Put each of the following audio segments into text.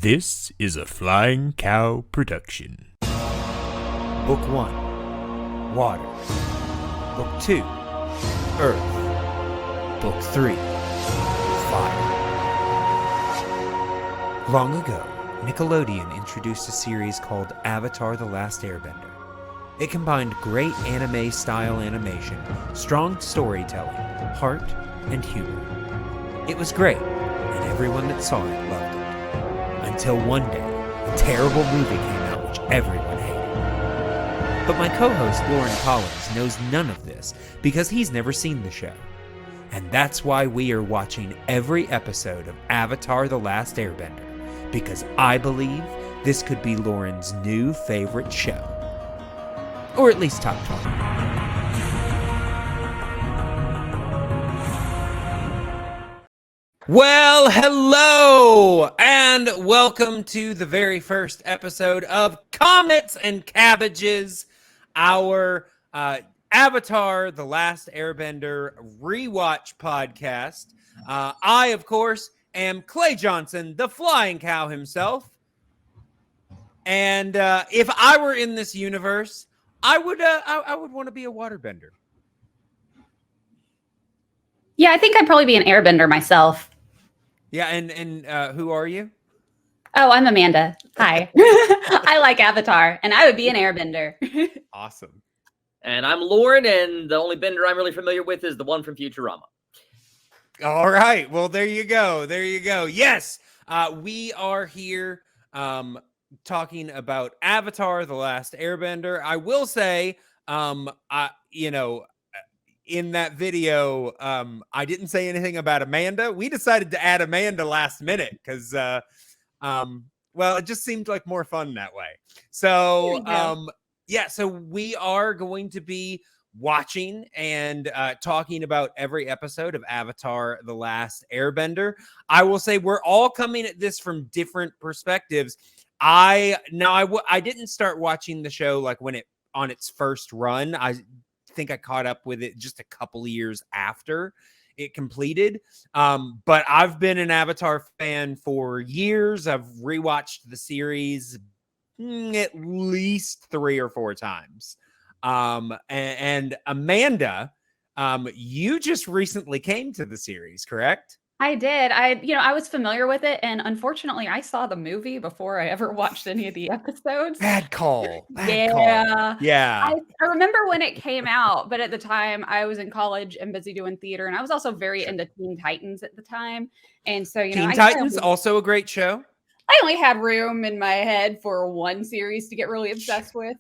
This is a Flying Cow production. Book 1, Water. Book 2, Earth. Book 3, Fire. Long ago, Nickelodeon introduced a series called Avatar the Last Airbender. It combined great anime-style animation, strong storytelling, heart, and humor. It was great, and everyone that saw it loved it. Until one day, a terrible movie came out which everyone hated. But my co-host Loren Collins knows none of this because he's never seen the show. And that's why we are watching every episode of Avatar the Last Airbender, because I believe this could be Loren's new favorite show. Or at least top 20. Well, hello, and welcome to the very first episode of Comets and Cabbages, our Avatar the Last Airbender rewatch podcast. I, of course, am Clay Johnson, the flying cow himself. And if I were in this universe, I would want to be a waterbender. Yeah, I think I'd probably be an airbender myself. Yeah, and who are you? Oh, I'm Amanda. Hi. I like Avatar, and I would be an airbender. Awesome. And I'm Loren, and the only bender I'm really familiar with is the one from Futurama. All right. Well, there you go. There you go. Yes, we are here talking about Avatar the Last Airbender. I will say, in that video, I didn't say anything about Amanda. We decided to add Amanda last minute because, well, it just seemed like more fun that way. So, so we are going to be watching and talking about every episode of Avatar the Last Airbender. I will say we're all coming at this from different perspectives. I didn't start watching the show like when it on its first run. I think I caught up with it just a couple of years after it completed. But I've been an Avatar fan for years. I've rewatched the series at least 3 or 4 times. And Amanda, you just recently came to the series, correct? I did. I was familiar with it, and unfortunately, I saw the movie before I ever watched any of the episodes. Bad call. Yeah. Call. Yeah. I remember when it came out, but at the time, I was in college and busy doing theater, and I was also very into Teen Titans at the time. And so, Teen Titans, also a great show. I only had room in my head for one series to get really obsessed with.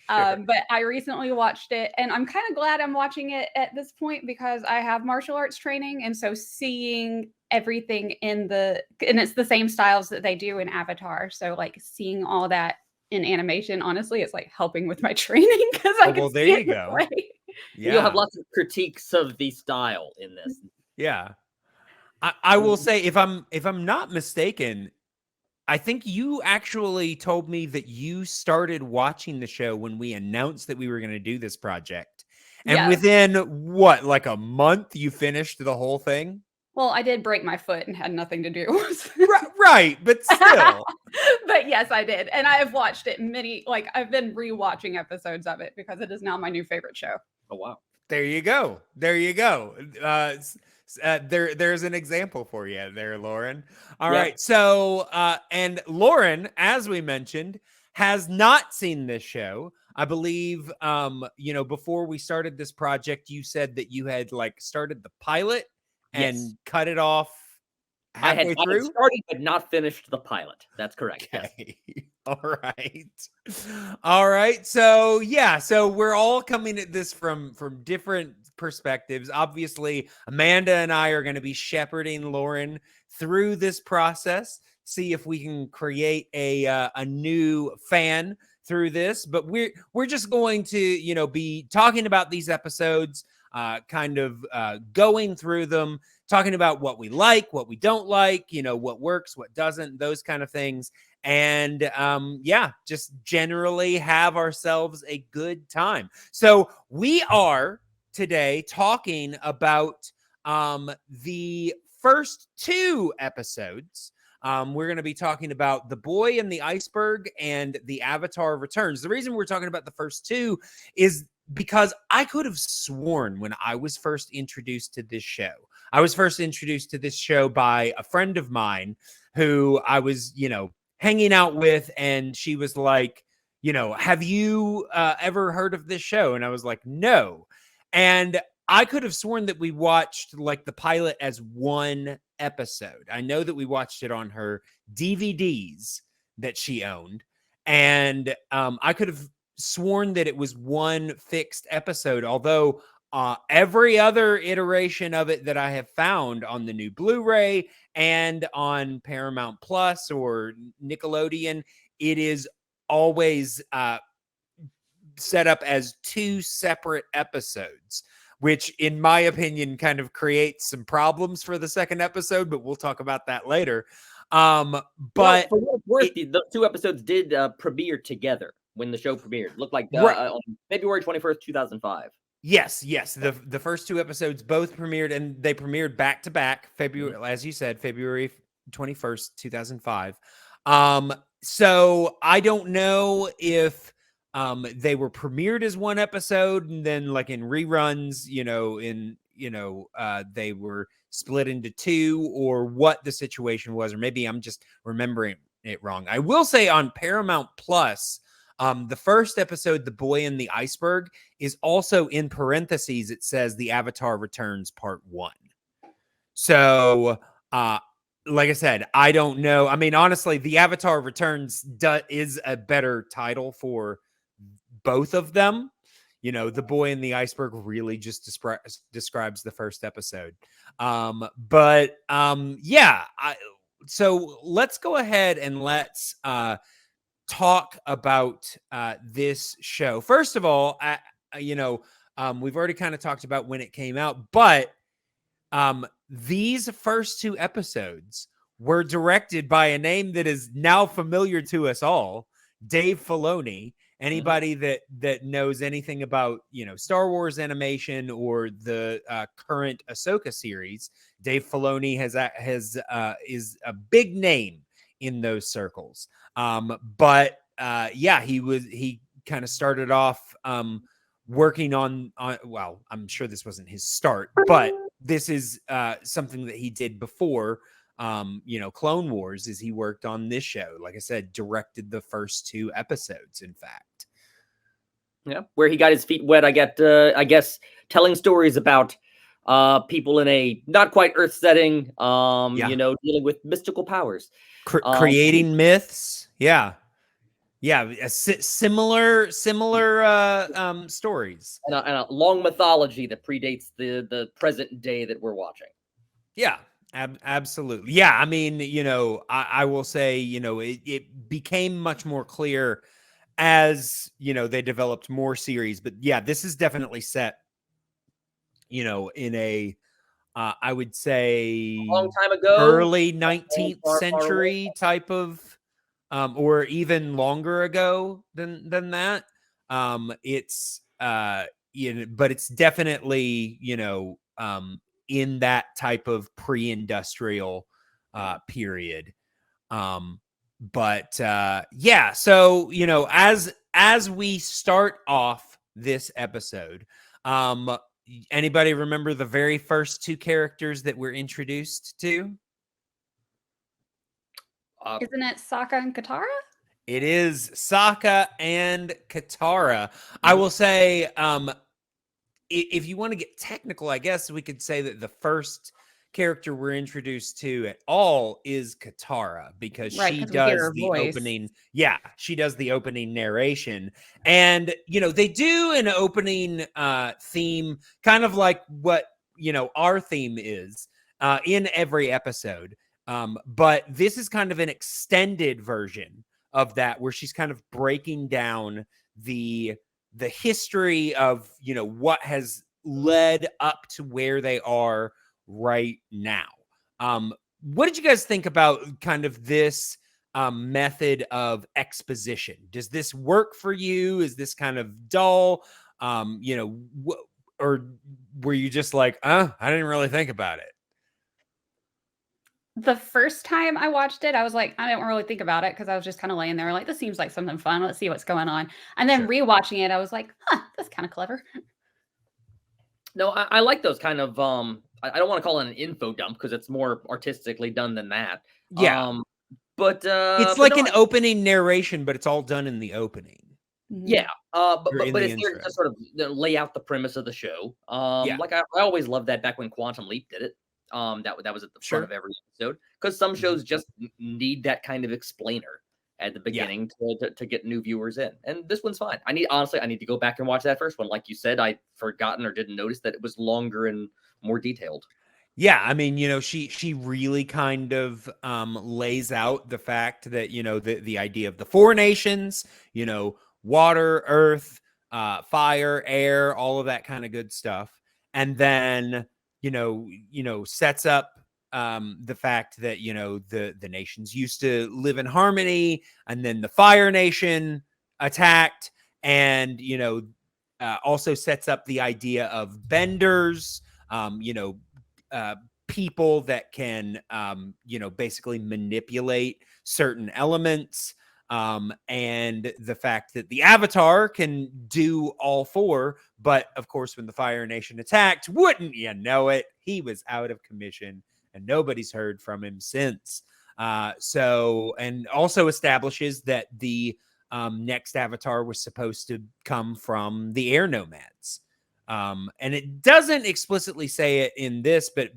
But I recently watched it, and I'm kind of glad I'm watching it at this point because I have martial arts training. And so seeing everything and it's the same styles that they do in Avatar. So like seeing all that in animation, honestly, it's like helping with my training because there you go. Yeah. You'll have lots of critiques of the style in this. Yeah. I will say, if I'm not mistaken, I think you actually told me that you started watching the show when we announced that we were going to do this project. And within what, like a month, you finished the whole thing? Well, I did break my foot and had nothing to do. Right, but still. But yes, I did. And I have watched it I've been rewatching episodes of it because it is now my new favorite show. Oh, wow. There you go. There you go. There's an example for you there, Loren. All right. So, and Loren, as we mentioned, has not seen this show. I believe, before we started this project, you said that you had started the pilot and cut it off halfway through. I had started but not finished the pilot. That's correct. Okay. Yes. All right. So so we're all coming at this from different perspectives. Obviously, Amanda and I are going to be shepherding Loren through this process, see if we can create a new fan through this. But we're just going to be talking about these episodes, going through them, talking about what we like, what we don't like, what works, what doesn't, those kind of things. And just generally have ourselves a good time. So we are today talking about the first 2 episodes We're going to be talking about The Boy and the Iceberg and The Avatar Returns. The reason we're talking about the first two is because I could have sworn when I was first introduced to this show, by a friend of mine who I was, hanging out with, and she was like, have you ever heard of this show? And I was like, no. And I could have sworn that we watched like the pilot as one episode. I know that we watched it on her DVDs that she owned. And I could have sworn that it was one fixed episode, although every other iteration of it that I have found on the new Blu-ray and on Paramount Plus or Nickelodeon, it is always set up as two separate episodes, which in my opinion kind of creates some problems for the second episode, but we'll talk about that later. But for what it's worth, the two episodes did premiere together when the show premiered. Looked like on February 21st, 2005. Yes. The first two episodes both premiered, and they premiered back to back. February, as you said, February 21st, 2005. So I don't know if they were premiered as one episode and then like in reruns, they were split into two, or what the situation was, or maybe I'm just remembering it wrong. I will say on Paramount Plus, the first episode, The Boy and the Iceberg, is also in parentheses. It says The Avatar Returns Part 1. So, like I said, I don't know. I mean, honestly, The Avatar Returns is a better title for both of them. The Boy and the Iceberg really just describes the first episode. So let's go ahead and let's talk about this show. First of all, we've already kind of talked about when it came out, but these first two episodes were directed by a name that is now familiar to us all, Dave Filoni. Anybody that knows anything about, Star Wars animation or the current Ahsoka series, Dave Filoni is a big name in those circles. He kind of started off working on, well, I'm sure this wasn't his start, but this is something that he did before, Clone Wars, is he worked on this show. Like I said, directed the first two episodes, in fact. Yeah, where he got his feet wet, I guess, telling stories about people in a not quite Earth setting, dealing with mystical powers. Creating myths. Yeah. Similar stories. And a long mythology that predates the present day that we're watching. Yeah, absolutely. Yeah, I mean, I will say, it became much more clear as, they developed more series. But yeah, this is definitely set, in a, I would say, a long time ago, early 19th century type of, or even longer ago than that. It's, but it's definitely, in that type of pre-industrial period. So, as we start off this episode, anybody remember the very first two characters that we're introduced to? Isn't it Sokka and Katara? It is Sokka and Katara. I will say, if you want to get technical, I guess we could say that the first character we're introduced to at all is Katara, because she does the opening. Yeah, she does the opening narration. And, they do an opening theme, kind of like what, our theme is in every episode. But this is kind of an extended version of that, where she's kind of breaking down the history of, what has led up to where they are right now. What did you guys think about kind of this method of exposition? Does this work for you? Is this kind of dull? Or were you just like, I didn't really think about it? the first time I watched it, I was like, I didn't really think about it because I was just kind of laying there like, this seems like something fun. Let's see what's going on. And then rewatching it, I was like, huh, that's kind of clever. No, I like those kind of I don't want to call it an info dump because it's more artistically done than that. Yeah. But it's like an opening narration, but it's all done in the opening. Yeah. But it's there intro. to sort of lay out the premise of the show. Like I always loved that back when Quantum Leap did it. That was at the front of every episode because some shows just need that kind of explainer at the beginning to get new viewers in, and this one's fine. I need to go back and watch that first one. Like you said, I'd forgotten or didn't notice that it was longer and more detailed. Yeah, I mean, she really kind of lays out the fact that the idea of the four nations, water, earth, fire, air, all of that kind of good stuff, and then sets up the fact that the nations used to live in harmony, and then the Fire Nation attacked, and also sets up the idea of benders, people that can basically manipulate certain elements, and the fact that the Avatar can do all four, but of course when the Fire Nation attacked, wouldn't you know it, he was out of commission and nobody's heard from him since. And also establishes that the next Avatar was supposed to come from the air nomads. And it doesn't explicitly say it in this, but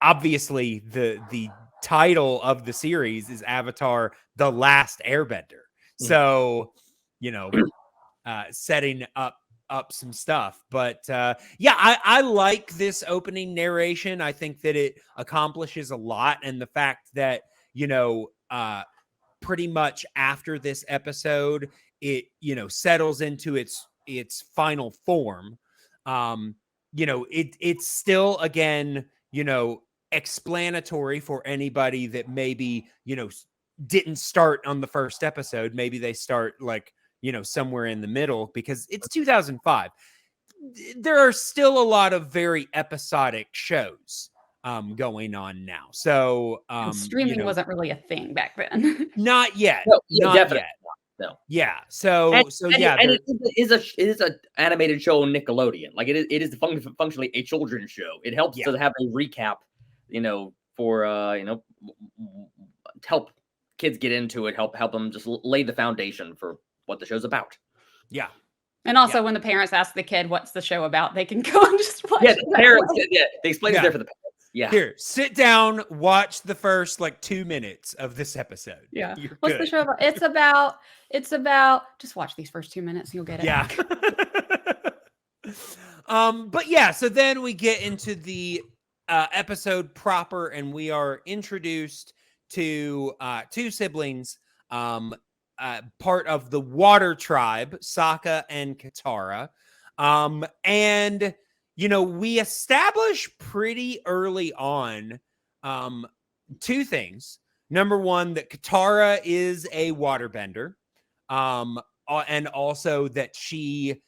obviously the title of the series is Avatar the Last Airbender. So, setting up some stuff. But I like this opening narration. I think that it accomplishes a lot. And the fact that, pretty much after this episode, it, settles into its final form. It's still, again, explanatory for anybody that maybe, didn't start on the first episode. Maybe they start somewhere in the middle, because it's 2005. There are still a lot of very episodic shows going on now. So streaming wasn't really a thing back then. Not yet. No, not definitely yet. No. Yeah. So it is an animated show on Nickelodeon. Like it is functionally a children's show. It helps to have a recap, for to help kids get into it, help them just lay the foundation for what the show's about. Yeah. And also when the parents ask the kid what's the show about, they can go and just watch the parents they explain it there for the parents. Yeah. Here, sit down, watch the first 2 minutes of this episode. Yeah. What's the show about? It's about just watch these first 2 minutes and you'll get it. Yeah. But yeah, so then we get into the episode proper, and we are introduced to two siblings, part of the water tribe, Sokka and Katara. And we establish pretty early on two things. Number one, that Katara is a waterbender, and also that she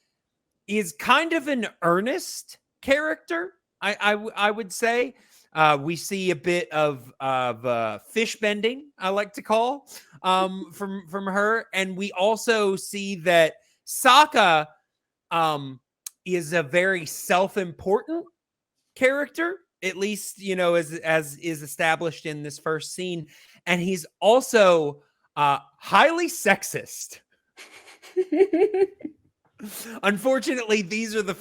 is kind of an earnest character, I would say. We see a bit of fish bending, I like to call, from her. And we also see that Sokka is a very self-important character, at least, as is established in this first scene. And he's also highly sexist. Unfortunately, these are the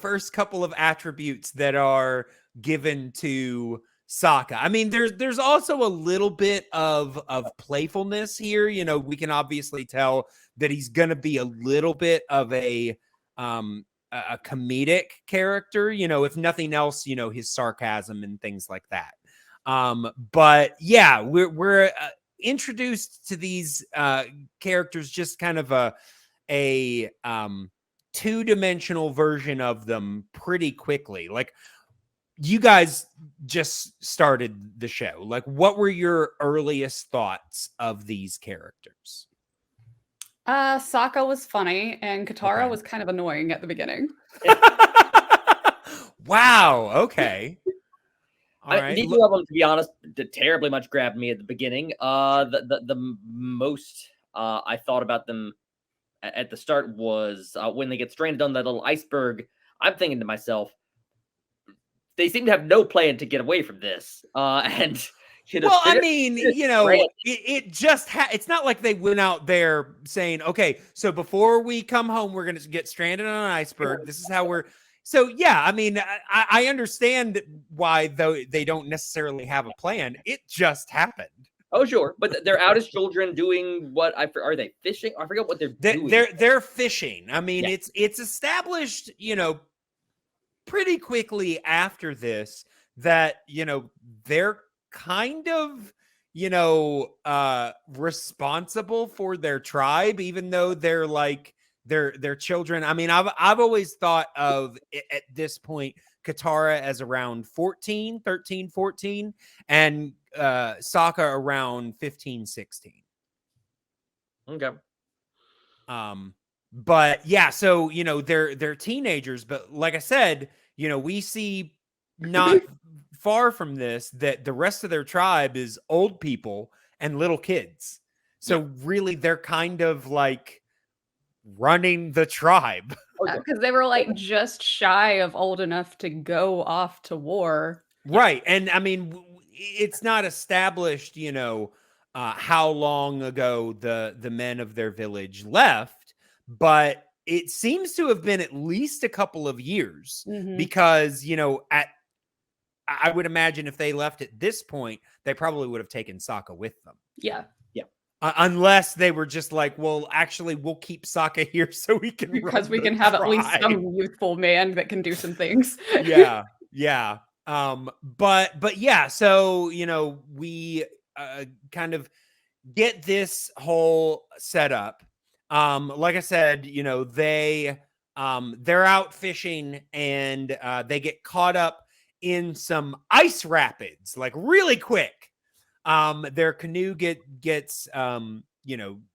first couple of attributes that are given to Sokka. I mean, there's also a little bit of playfulness here. We can obviously tell that he's going to be a little bit of a comedic character, if nothing else, his sarcasm and things like that. But yeah, we're introduced to these characters, just kind of a two-dimensional version of them pretty quickly. Like, you guys just started the show. Like, what were your earliest thoughts of these characters? Sokka was funny, and Katara was kind of annoying at the beginning. Wow. Okay. All right. Neither of them, to be honest, terribly much grabbed me at the beginning. The most I thought about them at the start was when they get stranded on that little iceberg. I'm thinking to myself, they seem to have no plan to get away from this. And well, I mean, it just it's not like they went out there saying, okay, so before we come home, we're going to get stranded on an iceberg. This is how we're. So, yeah, I mean, I understand why, though they don't necessarily have a plan. It just happened. Oh, sure. But they're out as children doing what? Are they fishing? I forget what they're doing. They're fishing. I mean, it's established, pretty quickly after this that, they're kind of, responsible for their tribe, even though they're like, they're children. I mean, I've always thought of at this point Katara as around 13, 14, and Sokka around 15, 16. Okay. But yeah, so they're teenagers, but like I said, we see not far from this that the rest of their tribe is old people and little kids. So really they're kind of like running the tribe. Because they were like just shy of old enough to go off to war. Right. And I mean, it's not established, how long ago the men of their village left, but it seems to have been at least a couple of years because, I would imagine if they left at this point, they probably would have taken Sokka with them. Yeah. Unless they were just like, well, actually, we'll keep Sokka here so we can have at least some youthful man that can do some things. Yeah. But yeah, so we kind of get this whole setup. Like I said, they're out fishing and they get caught up in some ice rapids, like really quick. Their canoe gets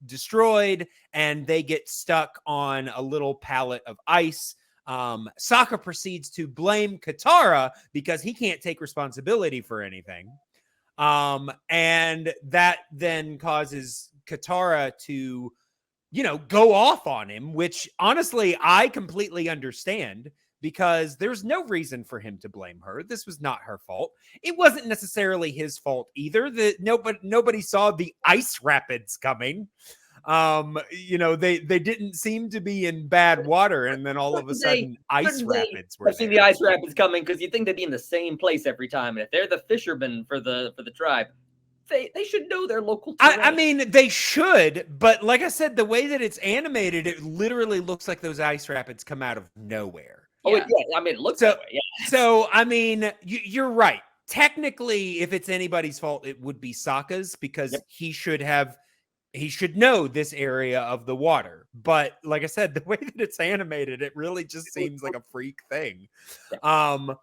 destroyed and they get stuck on a little pallet of ice. Sokka proceeds to blame Katara because he can't take responsibility for anything. And that then causes Katara to, go off on him, which honestly, I completely understand because there's no reason for him to blame her. This was not her fault. It wasn't necessarily his fault either. Nobody saw the ice rapids coming. They didn't seem to be in bad water, and then all of a sudden, ice rapids were. See the ice rapids coming because you think they'd be in the same place every time, and if they're the fishermen for the tribe, they should know their local terrain. I mean, they should, but like I said, the way that it's animated, it literally looks like those ice rapids come out of nowhere. Yeah. I mean, it looks that way. Yeah. So, I mean, you're right. Technically, if it's anybody's fault, it would be Sokka's because he should know this area of the water. But like I said, the way that it's animated, it really just seems like a freak thing. So,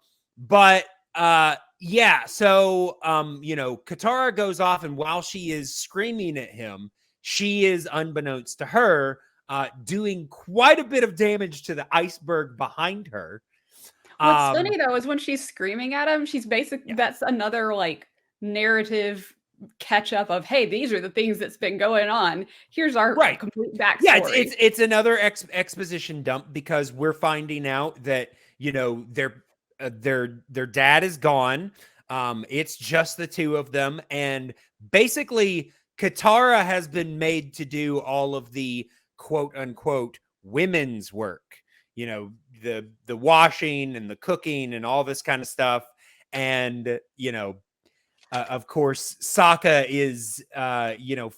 Katara goes off, and while she is screaming at him, she is, unbeknownst to her, doing quite a bit of damage to the iceberg behind her. What's funny though is when she's screaming at him, she's basically that's another like narrative catch up of, hey, these are the things that's been going on. Here's our complete backstory. Yeah, it's another exposition dump because we're finding out that their dad is gone. It's just the two of them, and basically Katara has been made to do all of the quote unquote women's work, the washing and the cooking and all this kind of stuff. And, of course, Sokka is,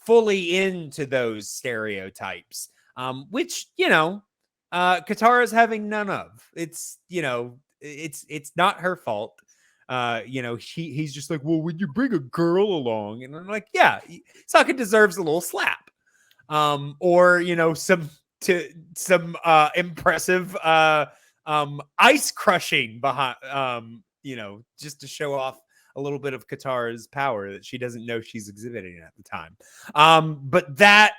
fully into those stereotypes, which, Katara's having none of. It's, it's not her fault. He's just like, well, when you bring a girl along, and I'm like, yeah, Sokka deserves a little slap. Or some impressive ice crushing behind just to show off a little bit of Katara's power that she doesn't know she's exhibiting at the time. But that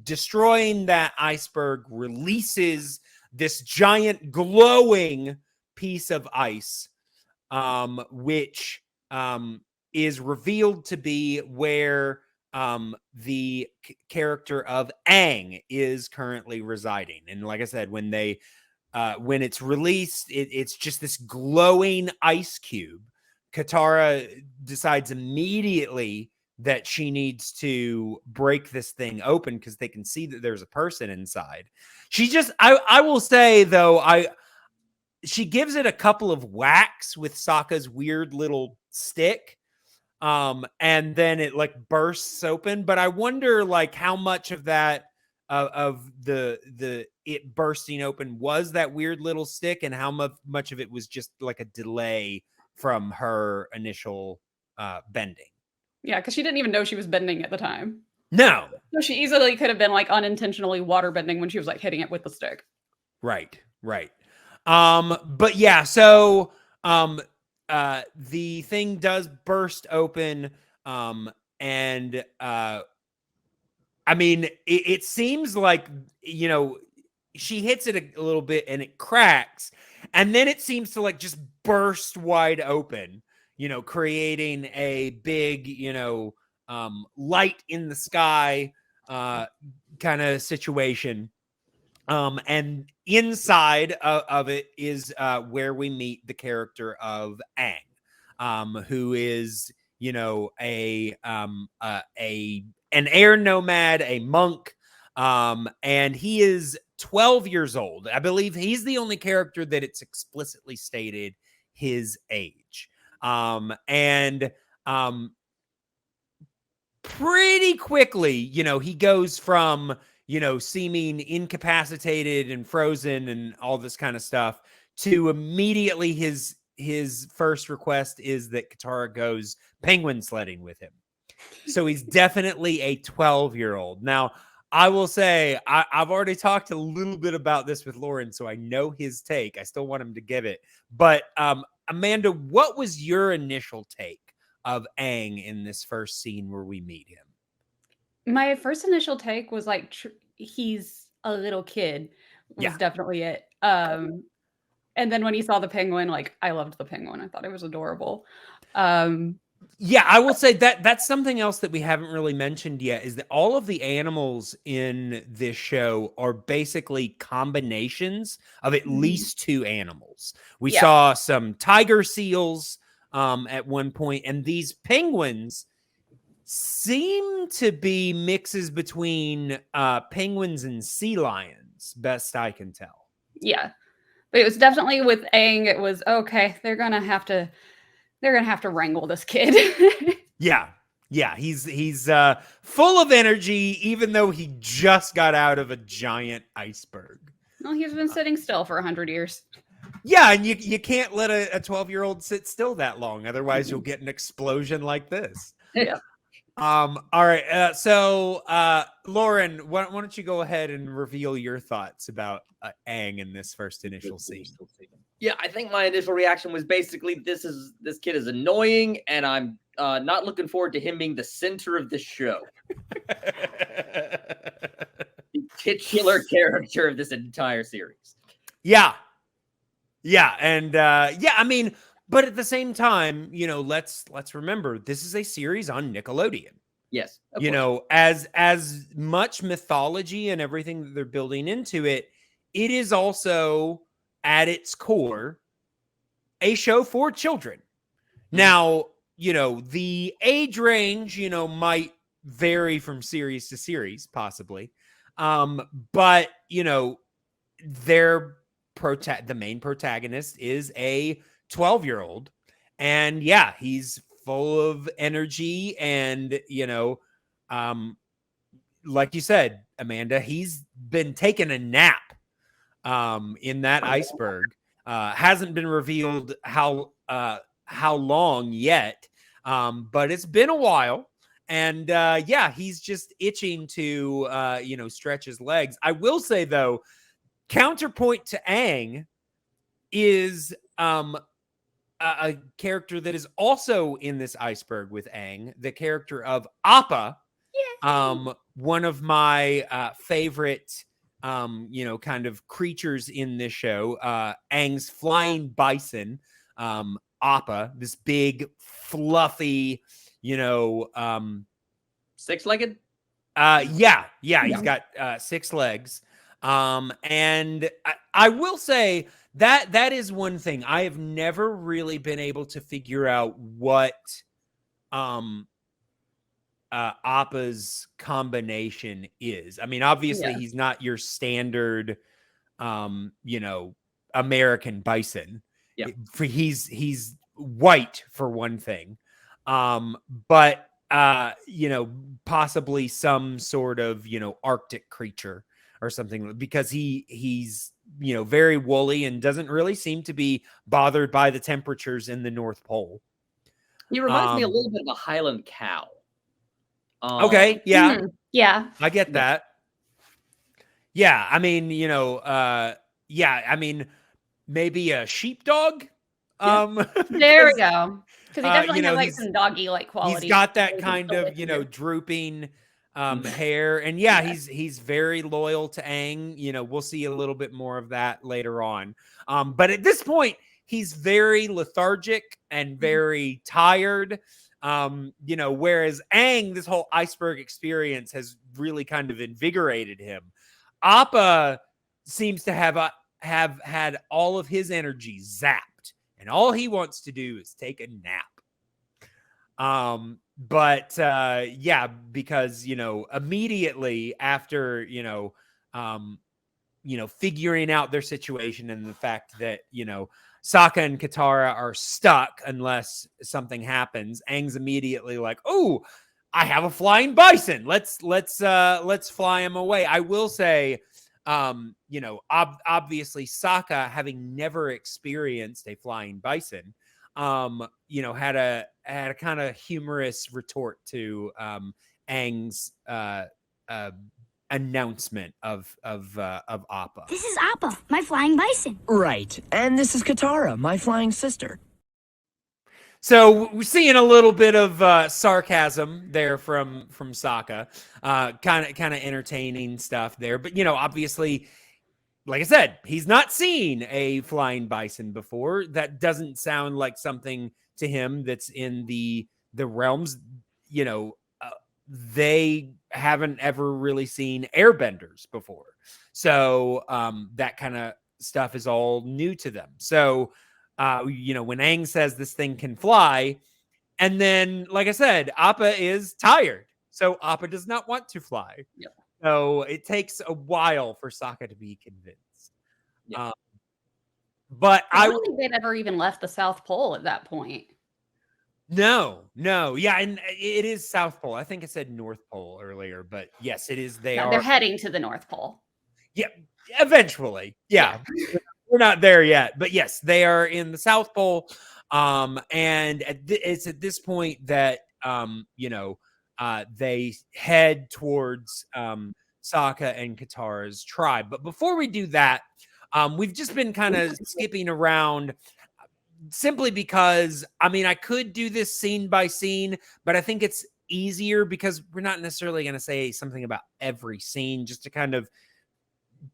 destroying that iceberg releases this giant glowing piece of ice which is revealed to be where the character of Aang is currently residing. And like I said, when it's released, it's just this glowing ice cube. Katara decides immediately that she needs to break this thing open because they can see that there's a person inside. I will say though, she gives it a couple of whacks with Sokka's weird little stick. And then it like bursts open. But I wonder like how much of that of the it bursting open was that weird little stick, and how much of it was just like a delay from her initial bending. Yeah, because she didn't even know she was bending at the time. No. So she easily could have been like unintentionally water bending when she was like hitting it with the stick. Right. But yeah, so the thing does burst open, and I mean, it seems like, you know, she hits it a little bit and it cracks, and then it seems to like just burst wide open, you know, creating a big, you know, light in the sky kind of situation. And inside of it is where we meet the character of Aang, who is, you know, an air nomad, a monk, and he is 12 years old. I believe he's the only character that it's explicitly stated his age. Pretty quickly, you know, he goes from, you know, seeming incapacitated and frozen and all this kind of stuff to immediately his first request is that Katara goes penguin sledding with him. So he's definitely a 12-year-old. Now, I will say I've already talked a little bit about this with Loren, so I know his take. I still want him to give it. But Amanda, what was your initial take of Aang in this first scene where we meet him? My first initial take was like he's a little kid was definitely it. And then when he saw the penguin, like I loved the penguin. I thought it was adorable. Yeah, I will say that that's something else that we haven't really mentioned yet, is that all of the animals in this show are basically combinations of at least two animals. We saw some tiger seals at one point, and these penguins seem to be mixes between penguins and sea lions, best I can tell. Yeah. But it was definitely with Aang, it was okay, they're gonna have to wrangle this kid. Yeah, he's full of energy, even though he just got out of a giant iceberg. Well, he's been sitting still for 100 years. Yeah, and you can't let a 12-year-old sit still that long, otherwise you'll get an explosion like this. Yeah. All right. So Loren, why don't you go ahead and reveal your thoughts about Aang in this first initial scene? Yeah, I think my initial reaction was basically this kid is annoying, and I'm not looking forward to him being the center of the show. The titular character of this entire series. Yeah, and I mean, but at the same time, you know, let's remember this is a series on Nickelodeon. Yes, you know, as much mythology and everything that they're building into it, it is also at its core a show for children. Now, you know, the age range, you know, might vary from series to series, possibly. But, you know, the main protagonist is a 12-year-old. And yeah, he's full of energy. And, you know, like you said, Amanda, he's been taking a nap in that iceberg. Hasn't been revealed how long yet, but it's been a while. And yeah, he's just itching to you know, stretch his legs. I will say though, counterpoint to Aang is a character that is also in this iceberg with Aang, the character of Appa. One of my favorite you know, kind of creatures in this show, Aang's flying bison. Appa, this big, fluffy, six-legged. Yeah, he's got 6 legs. And I will say that is one thing I have never really been able to figure out what Appa's combination is. I mean, obviously he's not your standard American bison. Yeah. He's white for one thing. But possibly some sort of, Arctic creature or something, because he's, very woolly and doesn't really seem to be bothered by the temperatures in the North Pole. He reminds me a little bit of a Highland cow. Okay. Yeah. Mm-hmm. Yeah. I get that. Yeah. I mean, maybe a sheepdog. There we go. Because he definitely has like some doggy-like qualities. He's got that kind of, drooping hair, and he's very loyal to Aang. We'll see a little bit more of that later on. But at this point, he's very lethargic and very tired. Whereas Aang, this whole iceberg experience has really kind of invigorated him. Appa seems to have had all of his energy zapped, and all he wants to do is take a nap. Because immediately after figuring out their situation and the fact that Sokka and Katara are stuck unless something happens, Aang's immediately like, "Oh, I have a flying bison. Let's fly him away." I will say, obviously Sokka, having never experienced a flying bison, had a kind of humorous retort to Aang's announcement of Appa. This is Appa, my flying bison. Right, and this is Katara, my flying sister. So we're seeing a little bit of sarcasm there from Sokka, kind of entertaining stuff there. But obviously, like I said, he's not seen a flying bison before. That doesn't sound like something to him that's in the realms. They haven't ever really seen airbenders before, so that kind of stuff is all new to them. So when Aang says this thing can fly, and then, like I said, Appa is tired, so Appa does not want to fly. Yep. So it takes a while for Sokka to be convinced. Yep. But I don't think they'd ever even left the South Pole at that point. No. Yeah, and it is South Pole. I think it said North Pole earlier, but yes, it is. They're heading to the North Pole. Yeah, eventually. Yeah. We're not there yet, but yes, they are in the South Pole. And it's at this point that they head towards Sokka and Katara's tribe. But before we do that, we've just been kind of skipping around, simply because I could do this scene by scene, but I think it's easier because we're not necessarily going to say something about every scene, just to kind of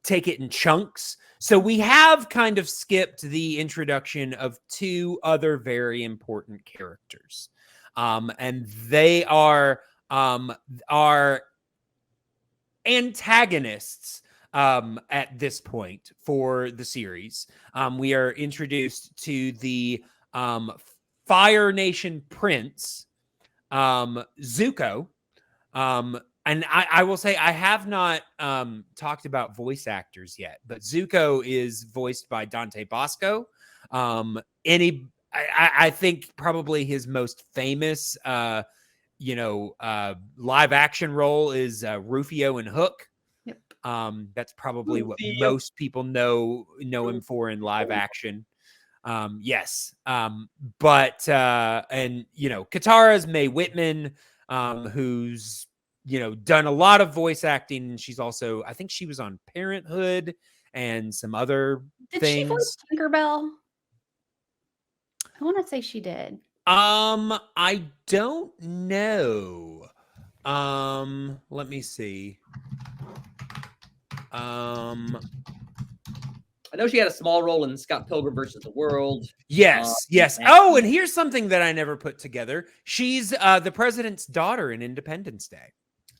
take it in chunks. So we have kind of skipped the introduction of 2 other very important characters. And they are our antagonists at this point for the series. We are introduced to the Fire Nation Prince, Zuko. And I will say I have not talked about voice actors yet, but Zuko is voiced by Dante Bosco. I think probably his most famous, live action role is Rufio and Hook. Yep. That's probably what most people know him for in live action. Yes. But Katara's Mae Whitman, who's done a lot of voice acting, and she's also, I think she was on Parenthood and some other things. Did she voice Tinkerbell? I want to say she did. I don't know. Let me see. I I know she had a small role in Scott Pilgrim versus the World. Yes, yes. Oh, and here's something that I never put together. She's the president's daughter in Independence Day.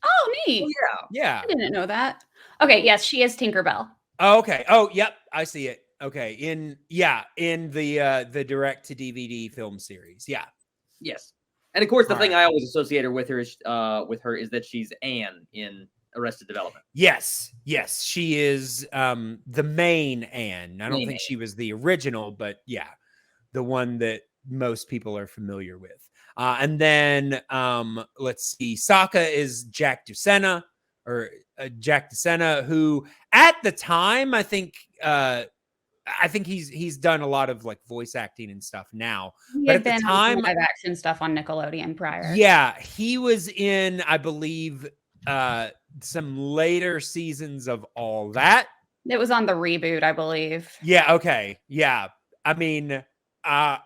Oh, neat. Oh, Yeah. I didn't know that. Okay, yes, she is Tinkerbell. Oh, okay. Oh, yep. I see it. Okay. In the direct to DVD film series. Yeah. Yes. And of course, the All thing right. I always associate her with is that she's Anne in Arrested Development. Yes. Yes. She is the main Anne. I don't Main think Anne. she was the original, but yeah, the one that most people are familiar with. And then let's see. Sokka is Jack DeSena, who at the time I think he's done a lot of like voice acting and stuff now. He But had at the been time, on live action stuff on Nickelodeon prior. yeah, he was in, I believe, some later seasons of All That. It was on the reboot, I believe. Yeah, okay. Yeah. I mean, after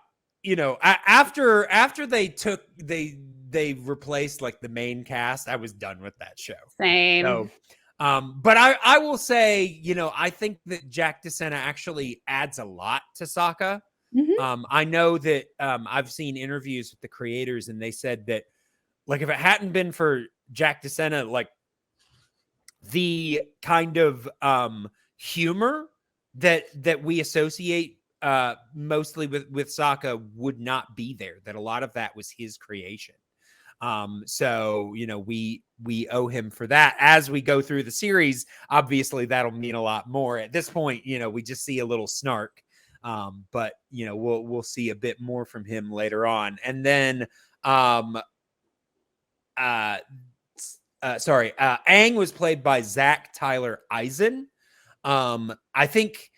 they replaced like the main cast, I was done with that show. Same. So, but I will say, I think that Jack DeSena actually adds a lot to Sokka. Mhm. I know that I've seen interviews with the creators, and they said that, like, if it hadn't been for Jack DeSena, like the kind of humor that we associate mostly with Sokka would not be there. That a lot of that was his creation. So we owe him for that. As we go through the series, obviously that'll mean a lot more. At this point, we just see a little snark. But we'll see a bit more from him later on. And then Aang was played by Zach Tyler Eisen. I think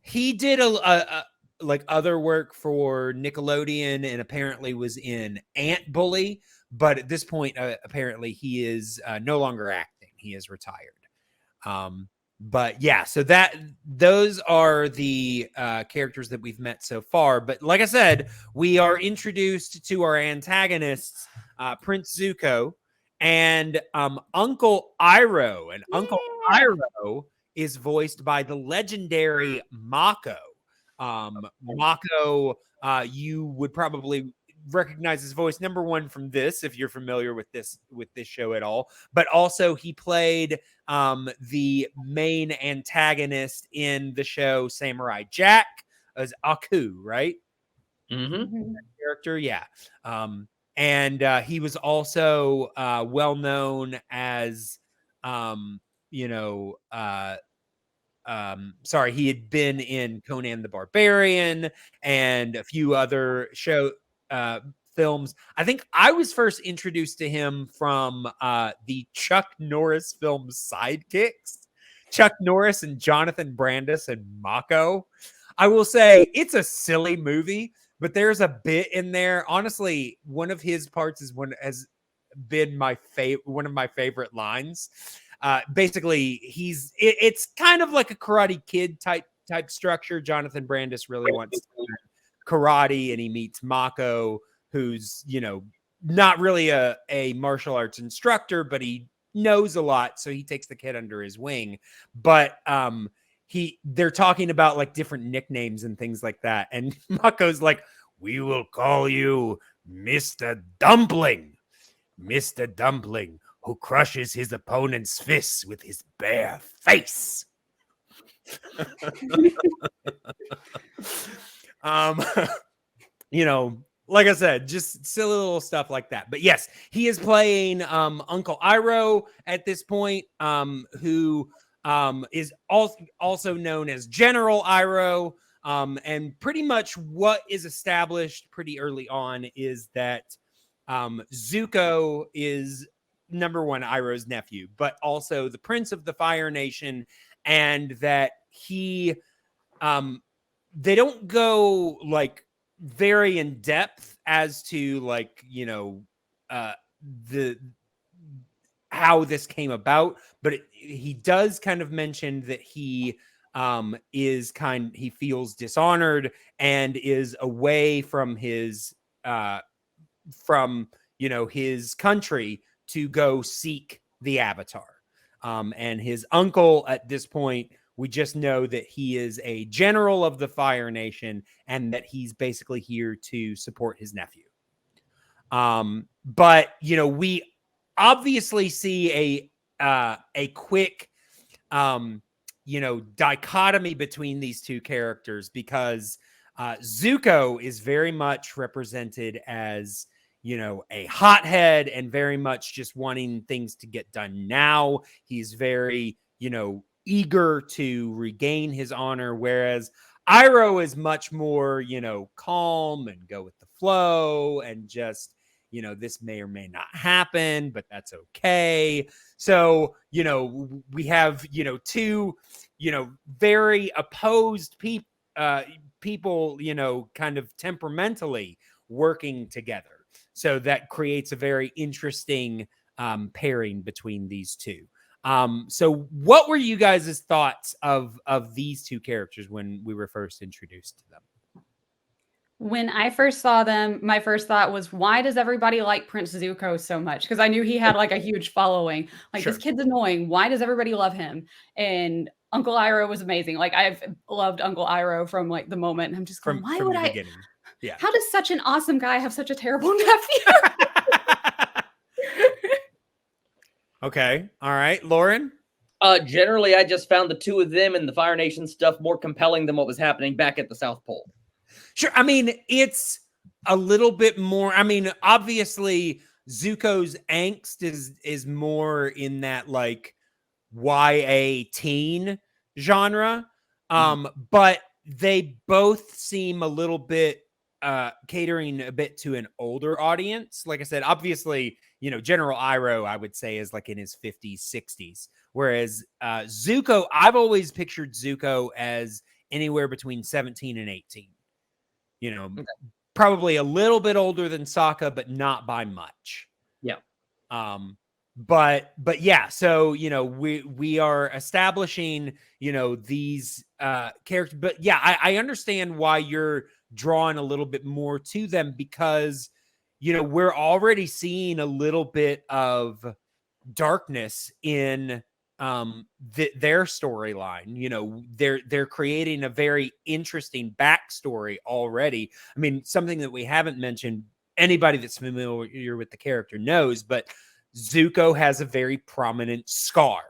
he did a like other work for Nickelodeon, and apparently was in Ant Bully. But at this point, apparently he is no longer acting. He is retired. But yeah, so those are the characters that we've met so far. But like I said, we are introduced to our antagonists, Prince Zuko and Uncle Iroh. And Uncle Iroh is voiced by the legendary Mako. Mako, you would probably recognize his voice, number one, from this, if you're familiar with this show at all, but also he played the main antagonist in the show Samurai Jack as Aku, right? Mm-hmm. Character, yeah. And he was also well known as he had been in Conan the Barbarian and a few other films. I think I was first introduced to him from the Chuck Norris film Sidekicks. Chuck Norris and Jonathan Brandis and Mako. I will say it's a silly movie, but there's a bit in there. Honestly, one of his parts has been one of my favorite lines. Basically, it's kind of like a Karate Kid type structure. Jonathan Brandis really wants to learn karate, and he meets Mako, who's not really a martial arts instructor, but he knows a lot, so he takes the kid under his wing. But they're talking about like different nicknames and things like that, and Mako's like, "We will call you Mr. Dumpling, Mr. Dumpling, who crushes his opponent's fists with his bare face." Like I said, just silly little stuff like that. But yes, he is playing Uncle Iroh at this point, who is also known as General Iroh. And pretty much what is established pretty early on is that Zuko is, number one, Iroh's nephew, but also the Prince of the Fire Nation, and that they don't go like very in depth as to like how this came about, but he does kind of mention that he feels dishonored and is away from his his country to go seek the Avatar. And his uncle at this point We just know that he is a general of the Fire Nation and that he's basically here to support his nephew. But you know, we obviously see a quick you know, dichotomy between these two characters, because Zuko is very much represented as, you know, a hothead and very much just wanting things to get done now. He's very, you know, eager to regain his honor, whereas Iroh is much more, you know, calm and go with the flow and just, you know, this may or may not happen, but that's okay. So, you know, we have, you know, two, you know, very opposed people, you know, kind of temperamentally working together. So that creates a very interesting pairing between these two. So what were you guys' thoughts of these two characters when we were first introduced to them? When I first saw them, my first thought was, why does everybody like Prince Zuko so much? Because I knew he had like a huge following. Like, Sure. This kid's annoying. Why does everybody love him? And Uncle Iroh was amazing. Like, I've loved Uncle Iroh from like the moment. And I'm just going, why would the I? Beginning. Yeah. How does such an awesome guy have such a terrible nephew? Okay. All right. Loren? Generally, I just found the two of them and the Fire Nation stuff more compelling than what was happening back at the South Pole. Sure. I mean, it's a little bit more. I mean, obviously, Zuko's angst is more in that like YA teen genre. But they both seem a little bit catering a bit to an older audience. Like I said, obviously, you know, General Iroh, I would say, is like in his 50s, 60s. Whereas Zuko, I've always pictured Zuko as anywhere between 17 and 18. You know, probably a little bit older than Sokka, but not by much. Yeah. But yeah, so, you know, we are establishing, you know, these characters. But yeah, I understand why you're drawn a little bit more to them, because, you know, we're already seeing a little bit of darkness in their storyline. You know, they're creating a very interesting backstory already. I mean, something that we haven't mentioned, anybody that's familiar with the character knows, but Zuko has a very prominent scar,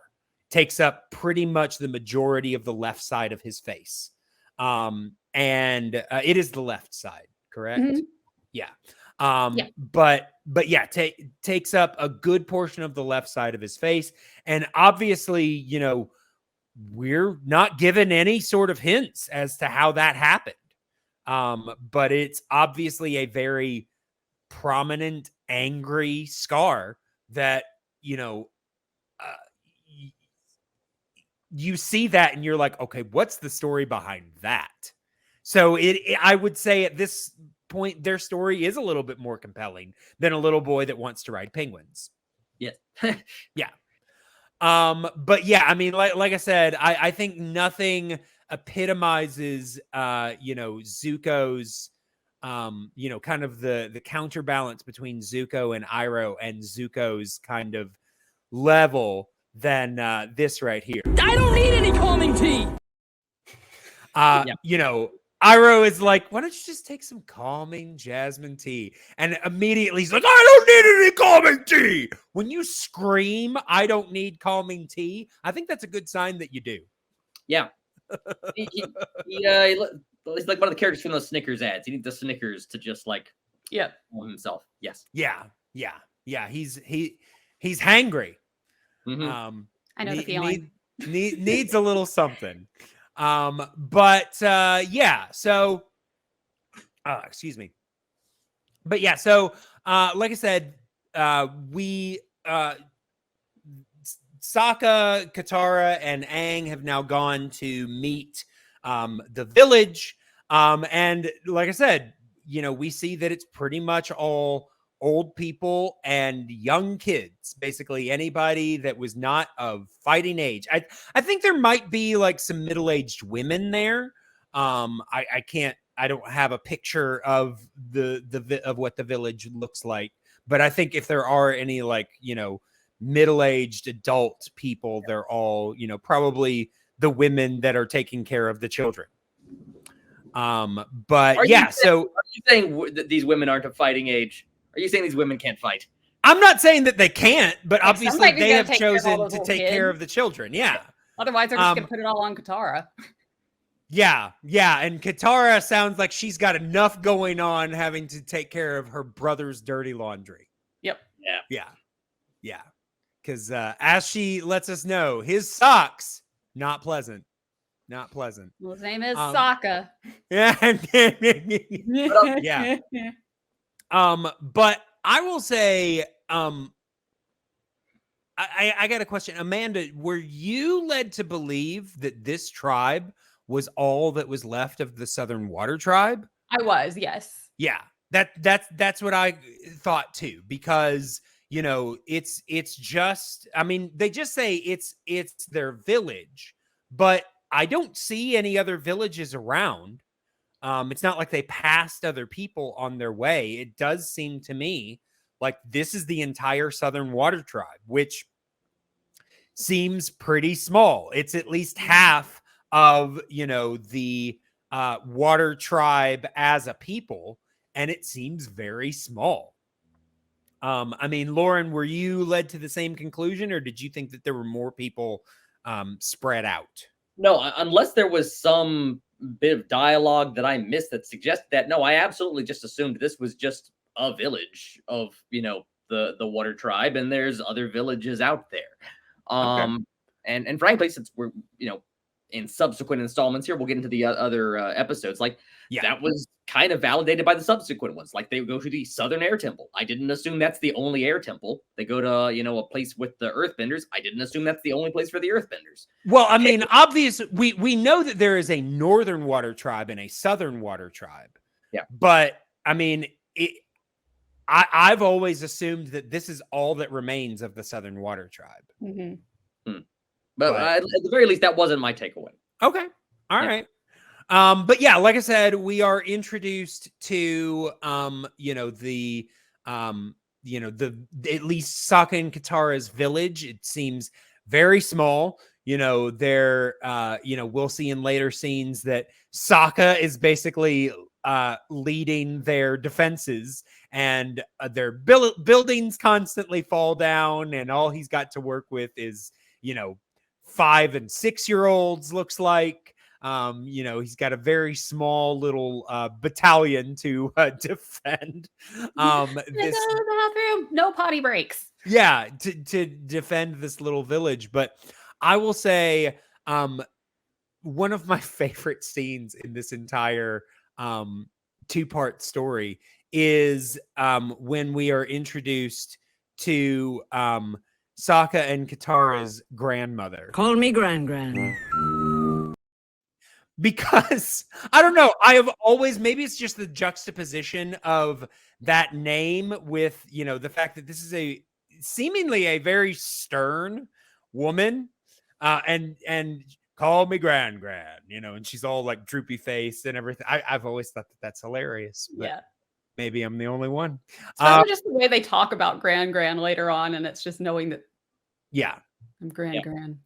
takes up pretty much the majority of the left side of his face. And it is the left side, correct? Mhm. Yeah. Yeah. But yeah, takes up a good portion of the left side of his face. And obviously, you know, we're not given any sort of hints as to how that happened. But it's obviously a very prominent, angry scar that, you know, you see that and you're like, okay, what's the story behind that? So I would say at this point, their story is a little bit more compelling than a little boy that wants to ride penguins. Yes. Yeah. But yeah, I mean, like I said, I think nothing epitomizes, you know, Zuko's, you know, kind of the counterbalance between Zuko and Iroh and Zuko's kind of level than this right here. I don't need any calming tea. You know, Iroh is like, why don't you just take some calming jasmine tea? And immediately he's like, I don't need any calming tea. When you scream, I don't need calming tea, I think that's a good sign that you do. Yeah. He's like one of the characters from those Snickers ads. He needs the Snickers to just like, calm himself. Yes. Yeah. He's hangry. Mm-hmm. I know the feeling. Needs a little something. But yeah, so excuse me. But yeah, so like I said, we Sokka, Katara, and Aang have now gone to meet the village. And like I said, you know, we see that it's pretty much all old people and young kids, basically anybody that was not of fighting age. I think there might be like some middle-aged women there. I don't have a picture of of what the village looks like, but I think if there are any, like, you know, middle-aged adult people, they're all, you know, probably the women that are taking care of the children. But Are yeah, are you saying that these women aren't of fighting age? Are you saying these women can't fight? I'm not saying that they can't, but Like, obviously somebody's they gonna have take care of all chosen those to little take care kids. of the children. Yeah. Otherwise, they're just gonna put it all on Katara. Yeah, and Katara sounds like she's got enough going on having to take care of her brother's dirty laundry. Yep. Yeah. Because as she lets us know, his socks, not pleasant. Not pleasant. Well, his name is Yeah. Sokka. Yeah. But I will say, I got a question. Amanda, were you led to believe that this tribe was all that was left of the Southern Water Tribe? I was, yes. Yeah. That's what I thought too, because it's just, I mean, they just say it's their village, but I don't see any other villages around. It's not like they passed other people on their way. It does seem to me like this is the entire Southern Water Tribe, which seems pretty small. It's at least half of, the Water Tribe as a people, and it seems very small. I mean, Loren, were you led to the same conclusion, or did you think that there were more people spread out? No, unless there was some bit of dialogue that I missed that suggested that. No, I absolutely just assumed this was just a village of, the Water Tribe, and there's other villages out there. Okay. And frankly, since we're, in subsequent installments here, we'll get into the other episodes. Like, that was kind of validated by the subsequent ones. Like, they go to the Southern Air Temple. I didn't assume that's the only air temple. They go to, a place with the Earthbenders. I didn't assume that's the only place for the Earthbenders. Well, I mean, obviously, we know that there is a Northern Water Tribe and a Southern Water Tribe. Yeah. But, I mean, I've always assumed that this is all that remains of the Southern Water Tribe. Mm-hmm. But at the very least, that wasn't my takeaway. Okay. All right. But yeah, like I said, we are introduced to, the at least Sokka and Katara's village. It seems very small. They're, we'll see in later scenes that Sokka is basically leading their defenses, and their buildings constantly fall down, and all he's got to work with is, 5 and 6 year olds, looks like. He's got a very small little battalion to defend. Go to the bathroom, no potty breaks. Yeah, to defend this little village. But I will say, one of my favorite scenes in this entire 2-part story is when we are introduced to Sokka and Katara's grandmother. Call me Gran-Gran. Because I don't know, I have always, maybe it's just the juxtaposition of that name with, the fact that this is a seemingly a very stern woman, and call me Gran-Gran, and she's all like droopy face and everything. I've always thought that that's hilarious. But yeah. Maybe I'm the only one. It's probably just the way they talk about Gran-Gran later on, and it's just knowing that. Yeah. I'm Gran-Gran.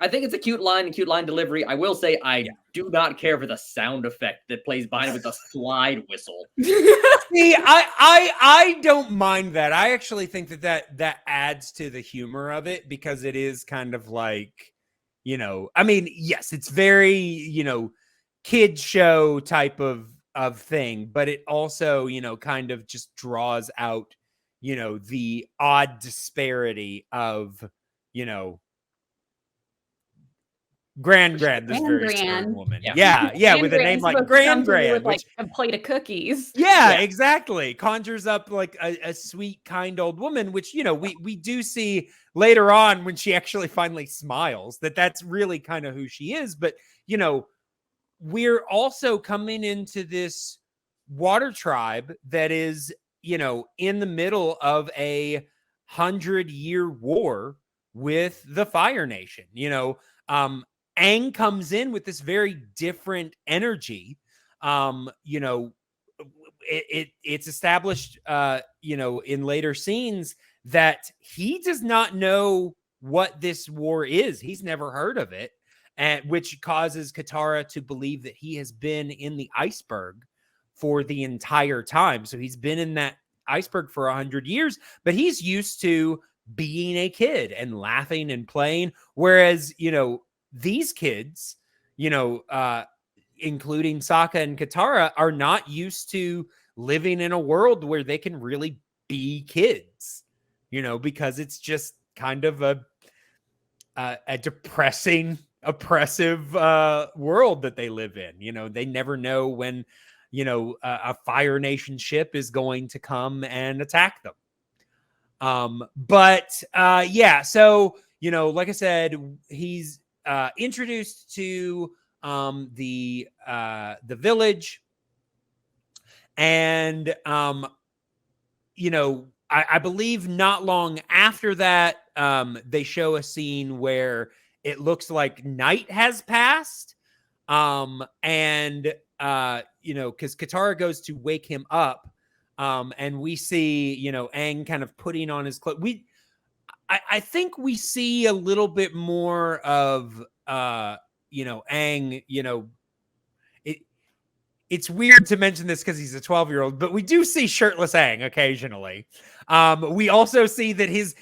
I think it's a cute line delivery. I will say I do not care for the sound effect that plays behind it with the slide whistle. See, I don't mind that. I actually think that adds to the humor of it, because it is kind of like, I mean, yes, it's very, kid show type of thing, but it also, kind of just draws out, the odd disparity of, Gran-Gran, this very stern woman. Yeah, with a name like Gran-Gran, like a plate of cookies. Yeah, exactly. Conjures up like a sweet, kind old woman, which, we do see later on when she actually finally smiles, that's really kind of who she is. But, we're also coming into this water tribe that is, in the middle of a 100-year war with the Fire Nation. Aang comes in with this very different energy. It's established, in later scenes that he does not know what this war is. He's never heard of it. and which causes Katara to believe that he has been in the iceberg for the entire time. So he's been in that iceberg for 100 years, but he's used to being a kid and laughing and playing. Whereas, these kids, including Sokka and Katara, are not used to living in a world where they can really be kids, because it's just kind of a depressing, oppressive world that they live in. They never know when, a Fire Nation ship is going to come and attack them. So, like I said, he's introduced to the village, and I believe not long after that, they show a scene where it looks like night has passed, because Katara goes to wake him up, and we see Aang kind of putting on his clothes. I think we see a little bit more of Aang. It's weird to mention this because he's a 12-year-old, but we do see shirtless Aang occasionally. We also see that his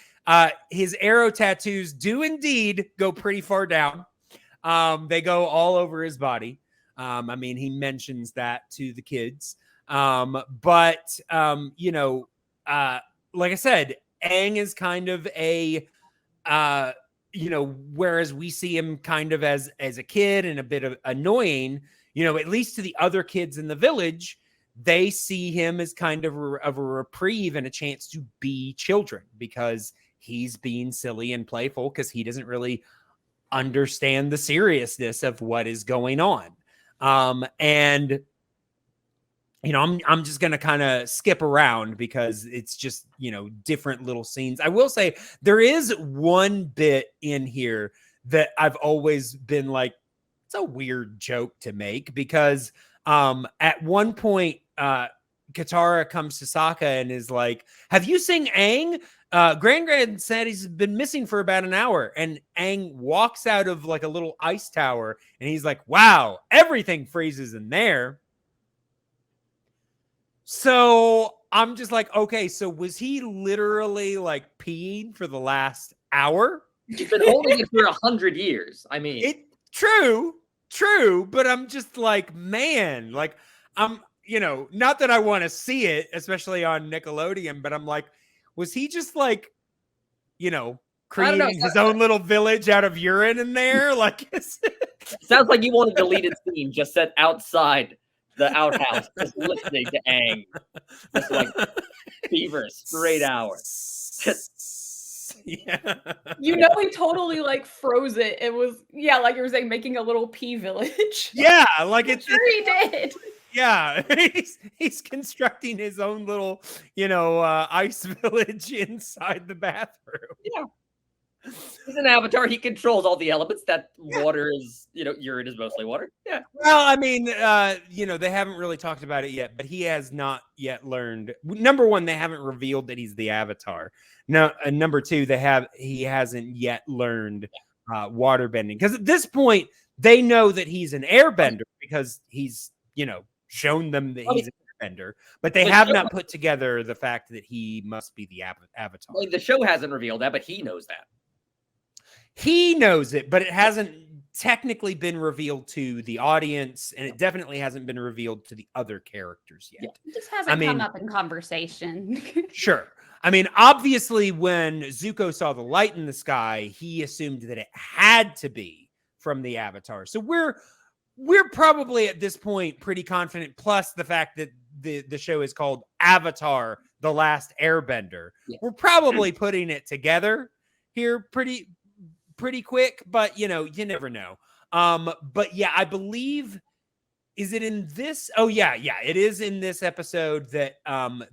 arrow tattoos do indeed go pretty far down. They go all over his body. He mentions that to the kids. Like I said, Aang is kind of a, whereas we see him kind of as a kid and a bit of annoying, at least to the other kids in the village, they see him as kind of a reprieve and a chance to be children, because he's being silly and playful because he doesn't really understand the seriousness of what is going on. I'm just going to kind of skip around because it's just, different little scenes. I will say there is one bit in here that I've always been like, it's a weird joke to make, because at one point, Katara comes to Sokka and is like, have you seen Aang? Gran-Gran said he's been missing for about an hour. And Aang walks out of like a little ice tower and he's like, wow, everything freezes in there. So I'm just like, okay, so was he literally like peeing for the last hour? He's been holding it for 100 years. True, but I'm just like, man, like I'm, not that I want to see it, especially on Nickelodeon, but I'm like, was he just like, creating his own little village out of urine in there? Like, sounds like you want a deleted scene just set outside the outhouse, just listening to Aang. Just like fever, straight hour. Yeah. He totally like froze it. It was, like you were saying, making a little pea village. Yeah, like he did. Yeah, he's constructing his own little, ice village inside the bathroom. Yeah. He's an avatar. He controls all the elements. That water is, urine is mostly water. Yeah. Well, they haven't really talked about it yet, but he has not yet learned. Number one, they haven't revealed that he's the avatar. No, number two, he hasn't yet learned water bending, because at this point they know that he's an airbender because he's, shown them that he's an airbender, but they have not put together the fact that he must be the avatar. The show hasn't revealed that, but he knows that. He knows it, but it hasn't technically been revealed to the audience, and it definitely hasn't been revealed to the other characters yet. It just hasn't come up in conversation. Sure. Obviously, when Zuko saw the light in the sky, he assumed that it had to be from the Avatar. So we're probably at this point pretty confident, plus the fact that the show is called Avatar the Last Airbender. Yeah. We're probably putting it together here pretty quick, but you never know. But yeah, I believe, is it in this? Oh yeah, it is in this episode that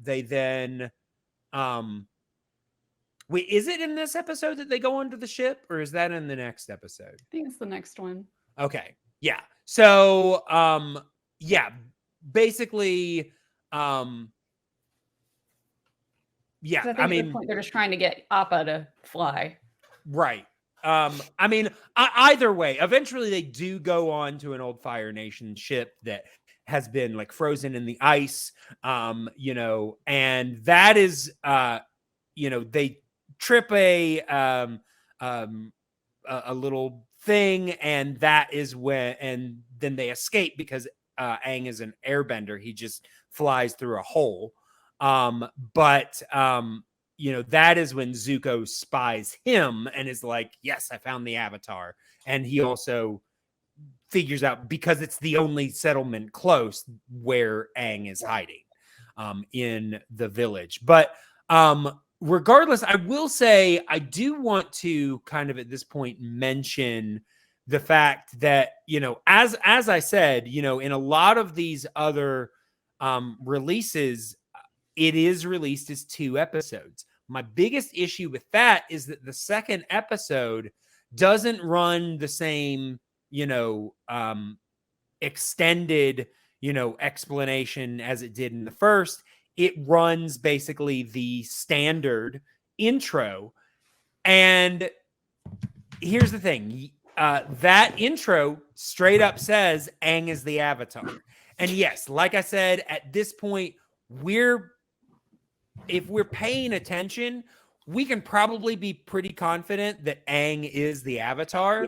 they then wait, is it in this episode that they go onto the ship, or is that in the next episode? I think it's the next one. Okay. Yeah. So basically I think at this point they're just trying to get Appa to fly. Right. I mean, either way, eventually they do go on to an old Fire Nation ship that has been like frozen in the ice, you know, and that is, you know, they trip a little thing, and that is when, and then they escape because Aang is an airbender. He just flies through a hole. But you know, that is when Zuko spies him and is like, yes, I found the Avatar. And he also figures out, because it's the only settlement close, where Aang is hiding in the village. But regardless, I will say I do want to kind of at this point mention the fact that, you know, as I said, you know, in a lot of these other releases, it is released as 2 episodes. My biggest issue with that is that the second episode doesn't run the same, you know, extended, you know, explanation as it did in the first. It runs basically the standard intro. And here's the thing. That intro straight up says Aang is the Avatar. And yes, like I said, at this point, if we're paying attention, we can probably be pretty confident that Aang is the Avatar.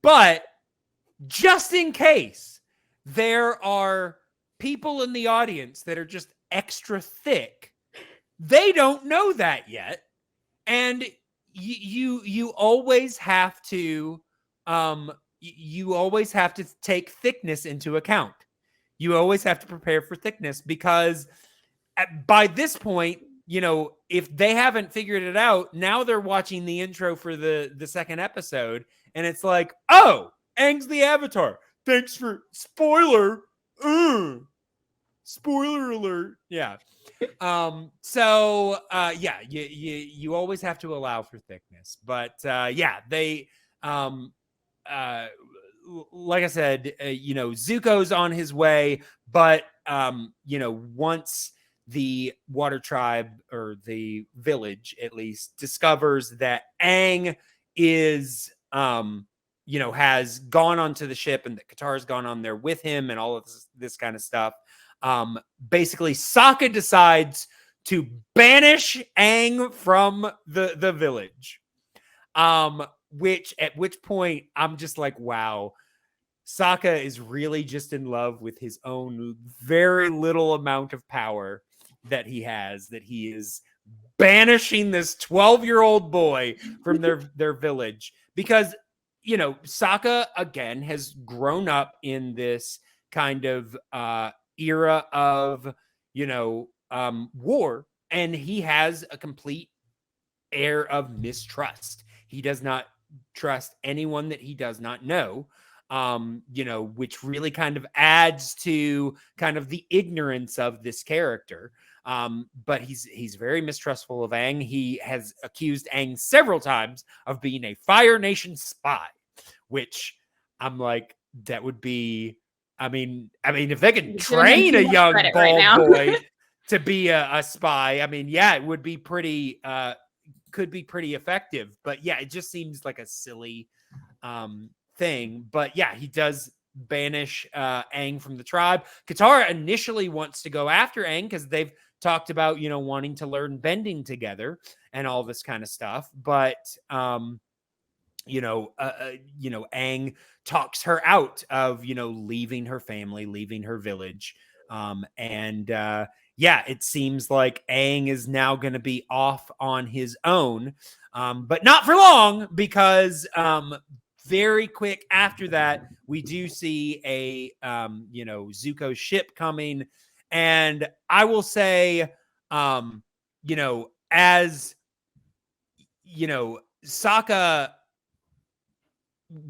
But just in case there are people in the audience that are just extra thick, they don't know that yet. And you always have to take thickness into account. You always have to prepare for thickness, because by this point, you know, if they haven't figured it out, now they're watching the intro for the second episode, and it's like, oh, Aang's the Avatar. Thanks for spoiler. Spoiler alert. Yeah. So yeah, you always have to allow for thickness. But yeah, they like I said, you know, Zuko's on his way, but you know, once the Water Tribe, or the village at least, discovers that Aang is you know, has gone onto the ship, and that Katara's gone on there with him, and all of this kind of stuff, basically Sokka decides to banish Aang from the village. At which point I'm just like, wow, Sokka is really just in love with his own very little amount of power that he has, that he is banishing this 12-year-old boy from their village. Because, you know, Sokka again has grown up in this kind of era of, you know, war, and he has a complete air of mistrust. He does not trust anyone that he does not know, you know, which really kind of adds to kind of the ignorance of this character. But he's very mistrustful of Aang. He has accused Aang several times of being a Fire Nation spy, which I'm like, that would be, I mean, if they can train a young bald boy to be a spy, I mean, yeah, it would be pretty, could be pretty effective. But yeah, it just seems like a silly thing. But yeah, he does banish Aang from the tribe. Katara initially wants to go after Aang because they've talked about, you know, wanting to learn bending together and all this kind of stuff. But you know, Aang talks her out of, you know, leaving her family, leaving her village. And yeah, it seems like Aang is now going to be off on his own, but not for long, because very quick after that, we do see a, you know, Zuko's ship coming. And I will say, you know, as, you know, Sokka,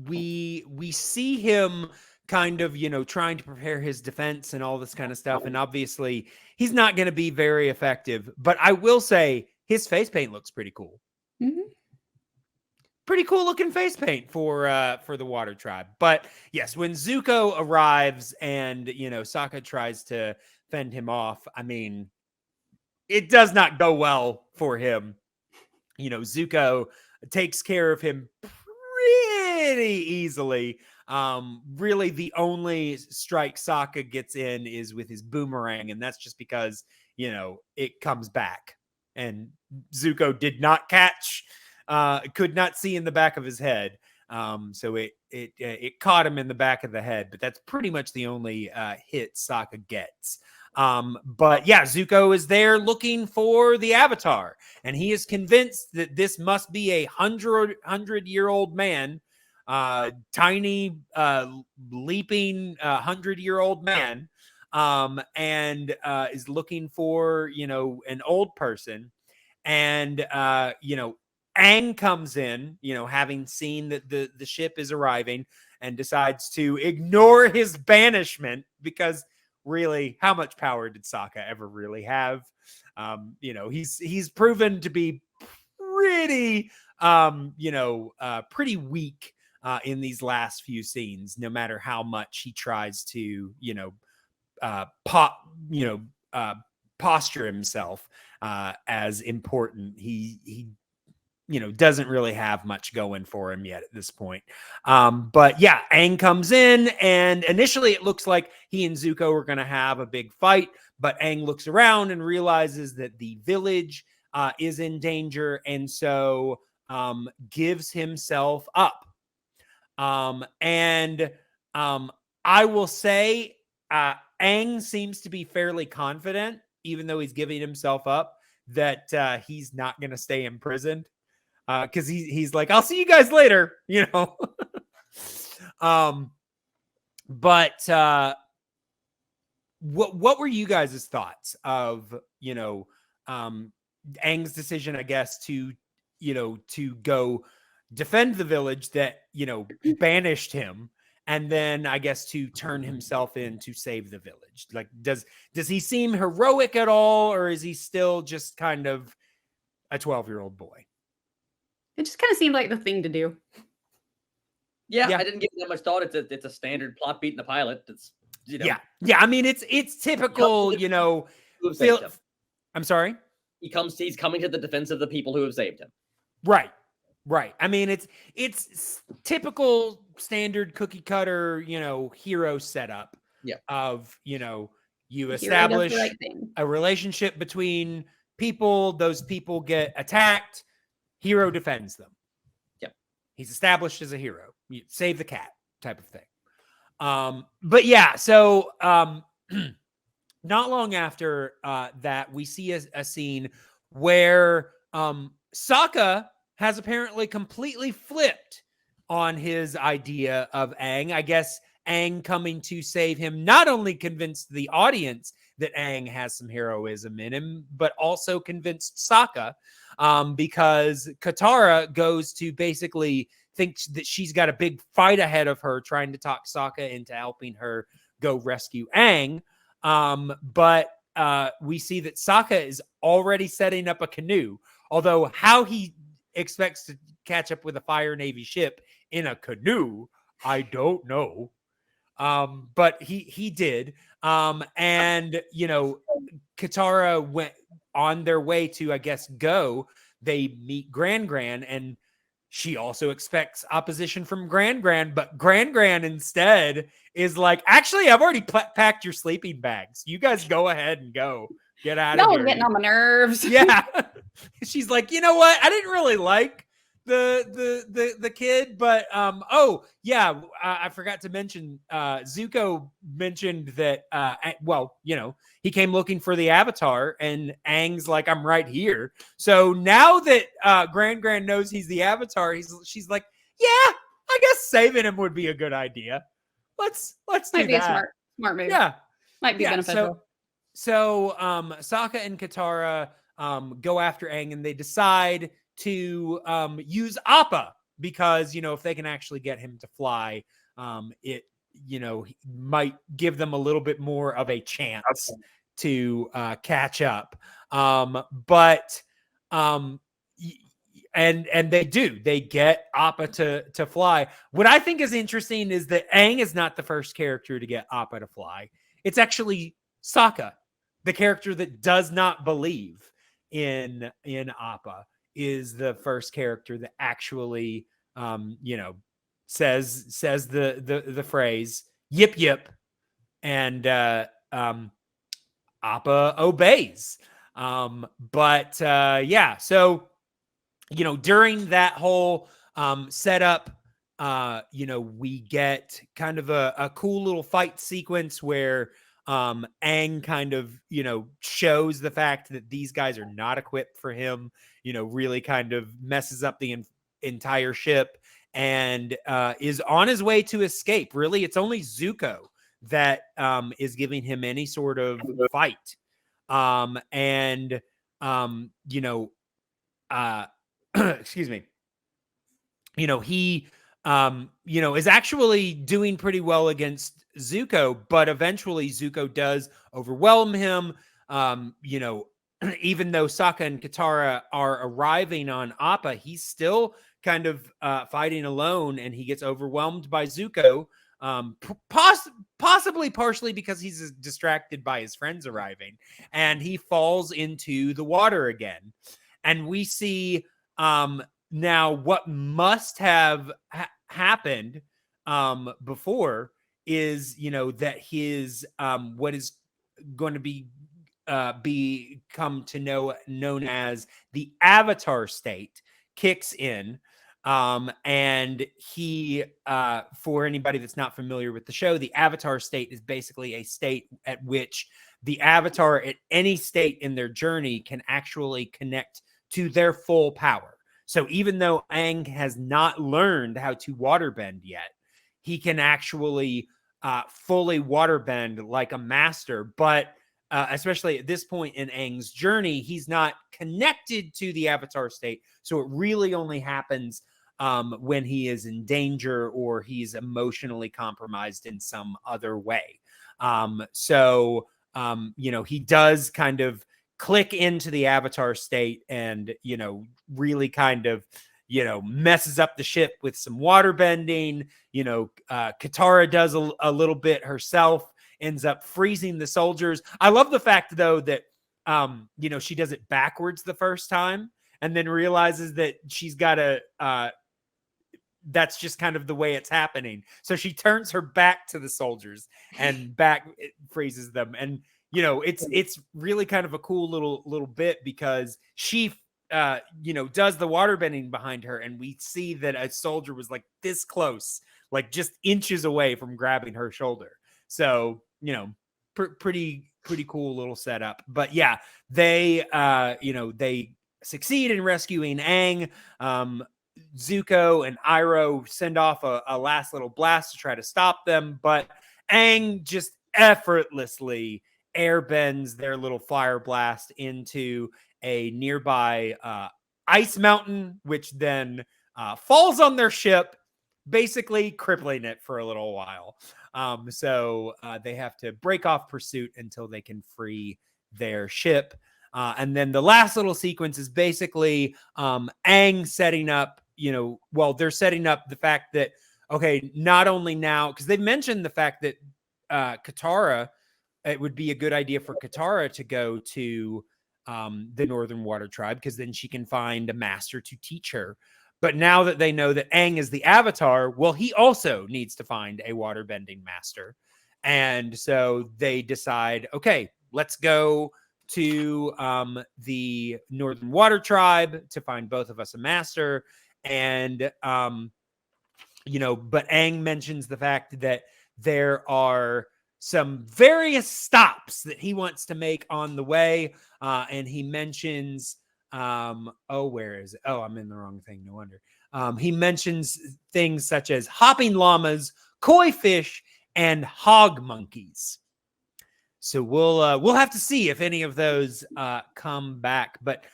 we see him kind of, you know, trying to prepare his defense and all this kind of stuff. And obviously he's not going to be very effective, but I will say his face paint looks pretty cool. Mm-hmm. Pretty cool looking face paint for the Water Tribe. But yes, when Zuko arrives and, you know, Sokka tries to fend him off, I mean, it does not go well for him. You know, Zuko takes care of him pretty easily. Really the only strike Sokka gets in is with his boomerang, and that's just because, you know, it comes back. And Zuko did not catch, could not see in the back of his head. So it caught him in the back of the head, but that's pretty much the only hit Sokka gets. But yeah, Zuko is there looking for the Avatar, and he is convinced that this must be a 100-year-old man, tiny, leaping 100-year-old man, and is looking for, you know, an old person. And you know, Aang comes in, you know, having seen that the ship is arriving, and decides to ignore his banishment, because really, how much power did Sokka ever really have? You know, he's proven to be pretty, you know, pretty weak in these last few scenes, no matter how much he tries to, you know, posture himself as important. He you know, doesn't really have much going for him yet at this point. But yeah, Aang comes in, and initially it looks like he and Zuko are going to have a big fight, but Aang looks around and realizes that the village is in danger, and so gives himself up. And I will say Aang seems to be fairly confident, even though he's giving himself up, that he's not going to stay imprisoned. Because he's like, I'll see you guys later, you know. But what were you guys' thoughts of, you know, Aang's decision, I guess, to, you know, to go defend the village that, you know, banished him, and then I guess to turn himself in to save the village? Like, does he seem heroic at all, or is he still just kind of a 12-year-old boy? It just kind of seemed like the thing to do. Yeah, I didn't give it that much thought. It's a standard plot beat in the pilot. It's, you know, yeah. I mean, it's typical, you know. I'm sorry. He's coming to the defense of the people who have saved him. Right. I mean, it's typical standard cookie cutter, you know, hero setup. Yeah. Of, you know, you establish a relationship between people. Those people get attacked. Hero defends them. Yep. He's established as a hero. You save the cat type of thing. But yeah, so not long after that, we see a scene where Sokka has apparently completely flipped on his idea of Aang. I guess Aang coming to save him not only convinced the audience that Aang has some heroism in him, but also convinced Sokka, because Katara goes to basically think that she's got a big fight ahead of her, trying to talk Sokka into helping her go rescue Aang. But we see that Sokka is already setting up a canoe, although how he expects to catch up with a Fire Navy ship in a canoe, I don't know. But he did. And, you know, Katara went on their way to, I guess, go. They meet Gran-Gran, and she also expects opposition from Gran-Gran, but Gran-Gran instead is like, actually, I've already packed your sleeping bags. You guys go ahead and go. Get out of here. No, getting on my nerves. Yeah. She's like, you know what? I didn't really like the kid, but oh yeah, I forgot to mention, Zuko mentioned that well, you know, he came looking for the Avatar, and Aang's like, I'm right here. So now that Gran-Gran knows he's the Avatar, she's like, yeah, I guess saving him would be a good idea. Let's do Might be that. a smart move. Yeah, might be beneficial. So Sokka and Katara go after Aang, and they decide to use Appa, because, you know, if they can actually get him to fly, it, you know, might give them a little bit more of a chance to catch up. But they do. They get Appa to fly. What I think is interesting is that Aang is not the first character to get Appa to fly. It's actually Sokka, the character that does not believe in Appa, is the first character that actually, says the phrase "yip yip," and Appa obeys. So during that whole setup, we get kind of a cool little fight sequence where Aang kind of, shows the fact that these guys are not equipped for him, really kind of messes up the entire ship and is on his way to escape. Really, it's only Zuko that is giving him any sort of fight. Excuse me. He is actually doing pretty well against Zuko, but eventually Zuko does overwhelm him. Even though Sokka and Katara are arriving on Appa, he's still kind of fighting alone, and he gets overwhelmed by Zuko. Possibly partially because he's distracted by his friends arriving, and he falls into the water again. And we see now what must have happened before is, that his what is going to be become known as the Avatar state kicks in. And he, for anybody that's not familiar with the show, the Avatar state is basically a state at which the Avatar at any state in their journey can actually connect to their full power. So even though Aang has not learned how to waterbend yet, he can actually fully waterbend like a master. But especially at this point in Aang's journey, he's not connected to the Avatar state. So it really only happens when he is in danger or he's emotionally compromised in some other way. He does kind of click into the Avatar state and, really kind of, messes up the ship with some water bending. Katara does a little bit herself, ends up freezing the soldiers. I love the fact, though, that, she does it backwards the first time and then realizes that she's got to, that's just kind of the way it's happening. So she turns her back to the soldiers and freezes them. And, it's really kind of a cool little bit because she, does the water bending behind her. And we see that a soldier was like this close, like just inches away from grabbing her shoulder. So, pretty cool little setup. But yeah, they succeed in rescuing Aang. Zuko and Iroh send off a last little blast to try to stop them, but Aang just effortlessly airbends their little fire blast into a nearby ice mountain, which then falls on their ship, basically crippling it for a little while. So they have to break off pursuit until they can free their ship. And then the last little sequence is basically Aang setting up, they're setting up the fact that, okay, not only now, because they've mentioned the fact that Katara, it would be a good idea for Katara to go to the Northern Water Tribe, because then she can find a master to teach her. But now that they know that Aang is the Avatar, well, he also needs to find a waterbending master. And so they decide, okay, let's go to the Northern Water Tribe to find both of us a master. And, but Aang mentions the fact that there are some various stops that he wants to make on the way. And he mentions, where is it? Oh, I'm in the wrong thing. No wonder. He mentions things such as hopping llamas, koi fish, and hog monkeys. So we'll have to see if any of those come back. But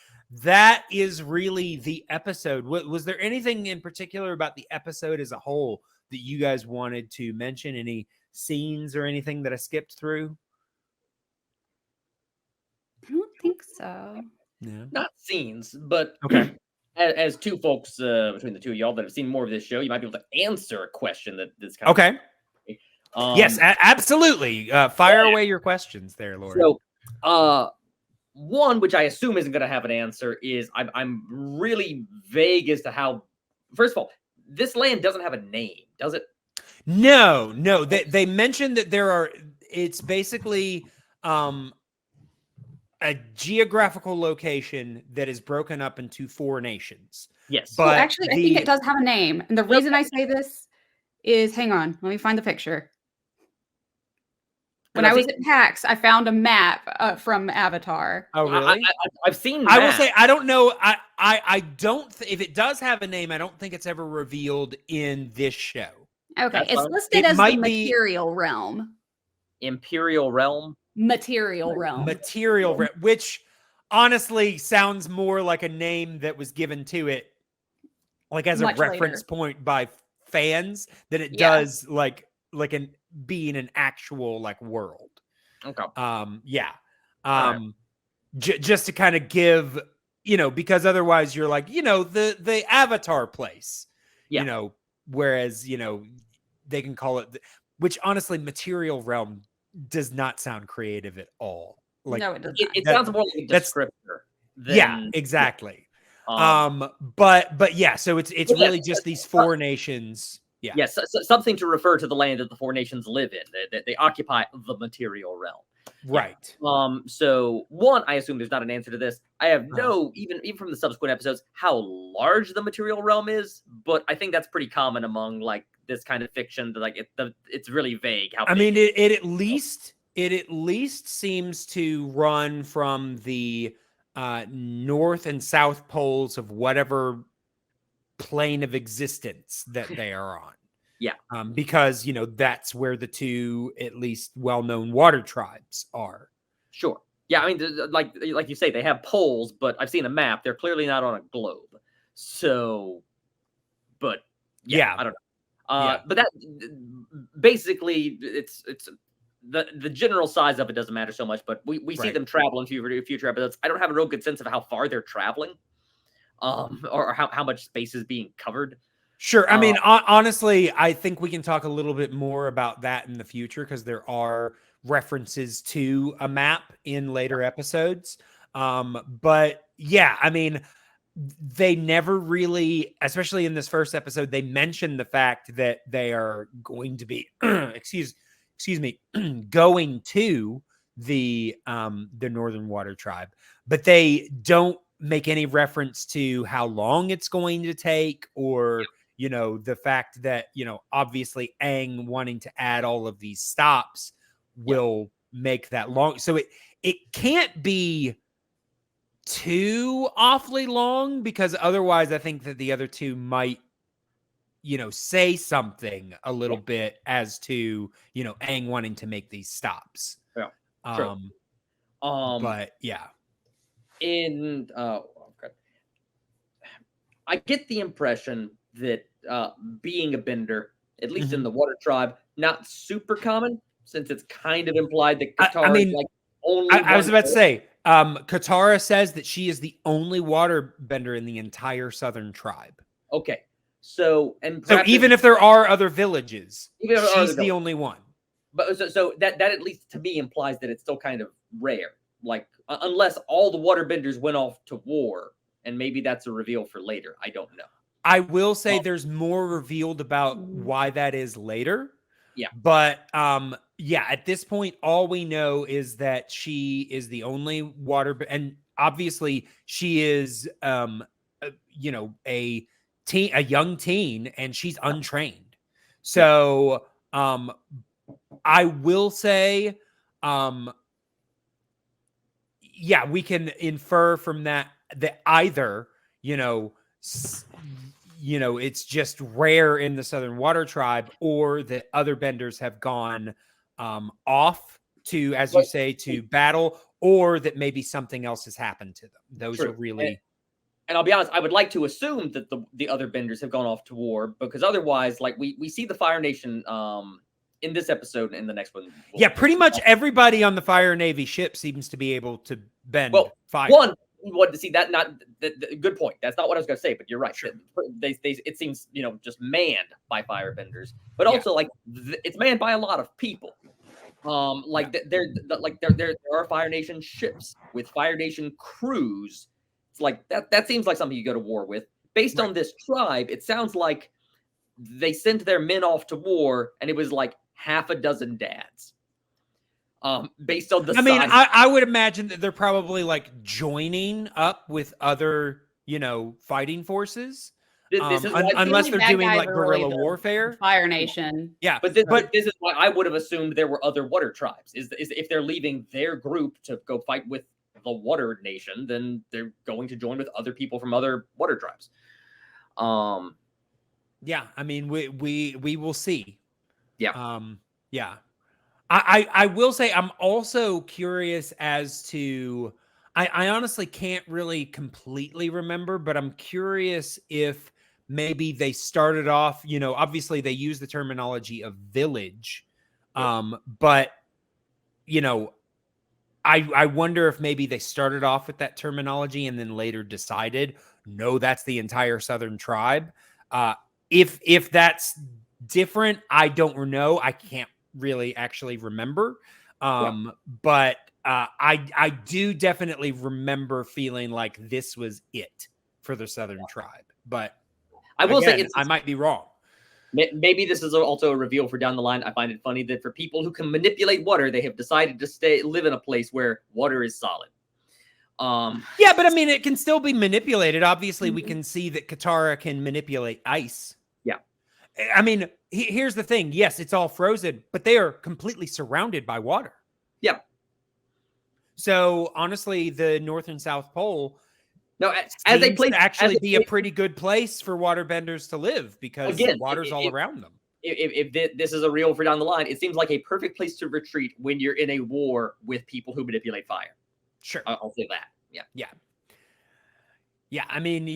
that is really the episode. Was there anything in particular about the episode as a whole that you guys wanted to mention? Any scenes or anything that I skipped through? I don't think so. No, not scenes, but okay. As two folks between the two of y'all that have seen more of this show, you might be able to answer a question that's kind okay. of Yes, absolutely. Fire away your questions there, Loren. So, one, which I assume isn't going to have an answer, is I'm really vague as to how. First of all, this land doesn't have a name, does it? No. They mentioned that there are. It's basically a geographical location that is broken up into 4 nations. Yes. But actually, I think it does have a name. And the reason I say this is, hang on, let me find the picture. When I was at PAX, I found a map from Avatar. Oh, really? I've seen I will say, I don't know. I don't, if it does have a name, I don't think it's ever revealed in this show. Okay, it's listed as the material realm. Imperial realm? Material realm. Material realm, which honestly sounds more like a name that was given to it, like as a reference point by fans, than it does like being an actual like world. Okay. Just to kind of give, because otherwise you're like, the Avatar place, whereas, they can call it, which honestly, material realm does not sound creative at all. Like, no, it doesn't. It sounds more like a descriptor. Yeah, exactly. But yeah, so it's really just these 4 nations. Yeah. Yes, something to refer to the land that the 4 nations live in. They occupy the material realm. Right. So one, I assume there's not an answer to this. I have even from the subsequent episodes, how large the material realm is, but I think that's pretty common among like this kind of fiction. That like it's really vague. How mean, it at least seems to run from the north and south poles of whatever plane of existence that they are on. Yeah. Because, that's where the 2 at least well-known water tribes are. Sure. Yeah, I mean, like you say, they have poles, but I've seen a map. They're clearly not on a globe. So, but yeah. I don't know. But that basically, it's the general size of it doesn't matter so much. But we see them travel in future episodes. I don't have a real good sense of how far they're traveling, or how much space is being covered. Sure. I mean, honestly, I think we can talk a little bit more about that in the future because there are references to a map in later episodes. But yeah, I mean, they never really, especially in this first episode, they mentioned the fact that they are going to be, excuse me, going to the Northern Water Tribe, but they don't make any reference to how long it's going to take or the fact that, obviously Aang wanting to add all of these stops will make that long. So it can't be too awfully long because otherwise I think that the other 2 might, say something a little bit as to, Aang wanting to make these stops. Yeah. True. But yeah. I get the impression that being a bender, at least in the Water Tribe, not super common, since it's kind of implied that Katara is like only. I was about to say, Katara says that she is the only water bender in the entire Southern Tribe. Okay, so even if there are other villages, she's the only one. But so that at least to me implies that it's still kind of rare, like unless all the waterbenders went off to war, and maybe that's a reveal for later. I don't know. I will say there's more revealed about why that is later. Yeah. But at this point, all we know is that she is the only and obviously she is a young teen and she's untrained. So I will say we can infer from that either, it's just rare in the Southern Water Tribe, or that other benders have gone off to, as you say, to battle, or that maybe something else has happened to them. Those are really. And I'll be honest, I would like to assume that the other benders have gone off to war, because otherwise, like we see the Fire Nation in this episode and in the next one. Pretty much everybody on the Fire Navy ship seems to be able to bend fire. We wanted to see that. Good point. That's not what I was going to say, but you're right. Sure. It seems just manned by firebenders, but also like it's manned by a lot of people. There are Fire Nation ships with Fire Nation crews. It's like that seems like something you go to war with. Based on this tribe, it sounds like they sent their men off to war, and it was like half a dozen dads. Based on the I mean, size. I would imagine that they're probably like joining up with other, fighting forces. Unless they're doing like guerrilla warfare. Fire Nation. Yeah. But this is why I would have assumed there were other water tribes. Is if they're leaving their group to go fight with the Water Nation, then they're going to join with other people from other water tribes. Yeah, I mean, we will see. Yeah. Yeah. I will say I'm also curious as to I honestly can't really completely remember, but I'm curious if maybe they started off, obviously they use the terminology of village. But I wonder if maybe they started off with that terminology and then later decided, no, that's the entire Southern tribe. If that's different, I don't know. I can't really actually remember. But I do definitely remember feeling like this was it for the Southern tribe. But I will say I might be wrong. Maybe this is also a reveal for down the line. I find it funny that for people who can manipulate water, they have decided to live in a place where water is solid. Yeah, but I mean, it can still be manipulated. Obviously, we can see that Katara can manipulate ice. Yeah. I mean, here's the thing. Yes, it's all frozen, but they are completely surrounded by water. Yeah. So honestly, the North and South Pole as a place actually be a pretty good place for waterbenders to live because water's all around them. If this is a real for down the line, it seems like a perfect place to retreat when you're in a war with people who manipulate fire. Sure. I'll say that. Yeah. Yeah. I mean,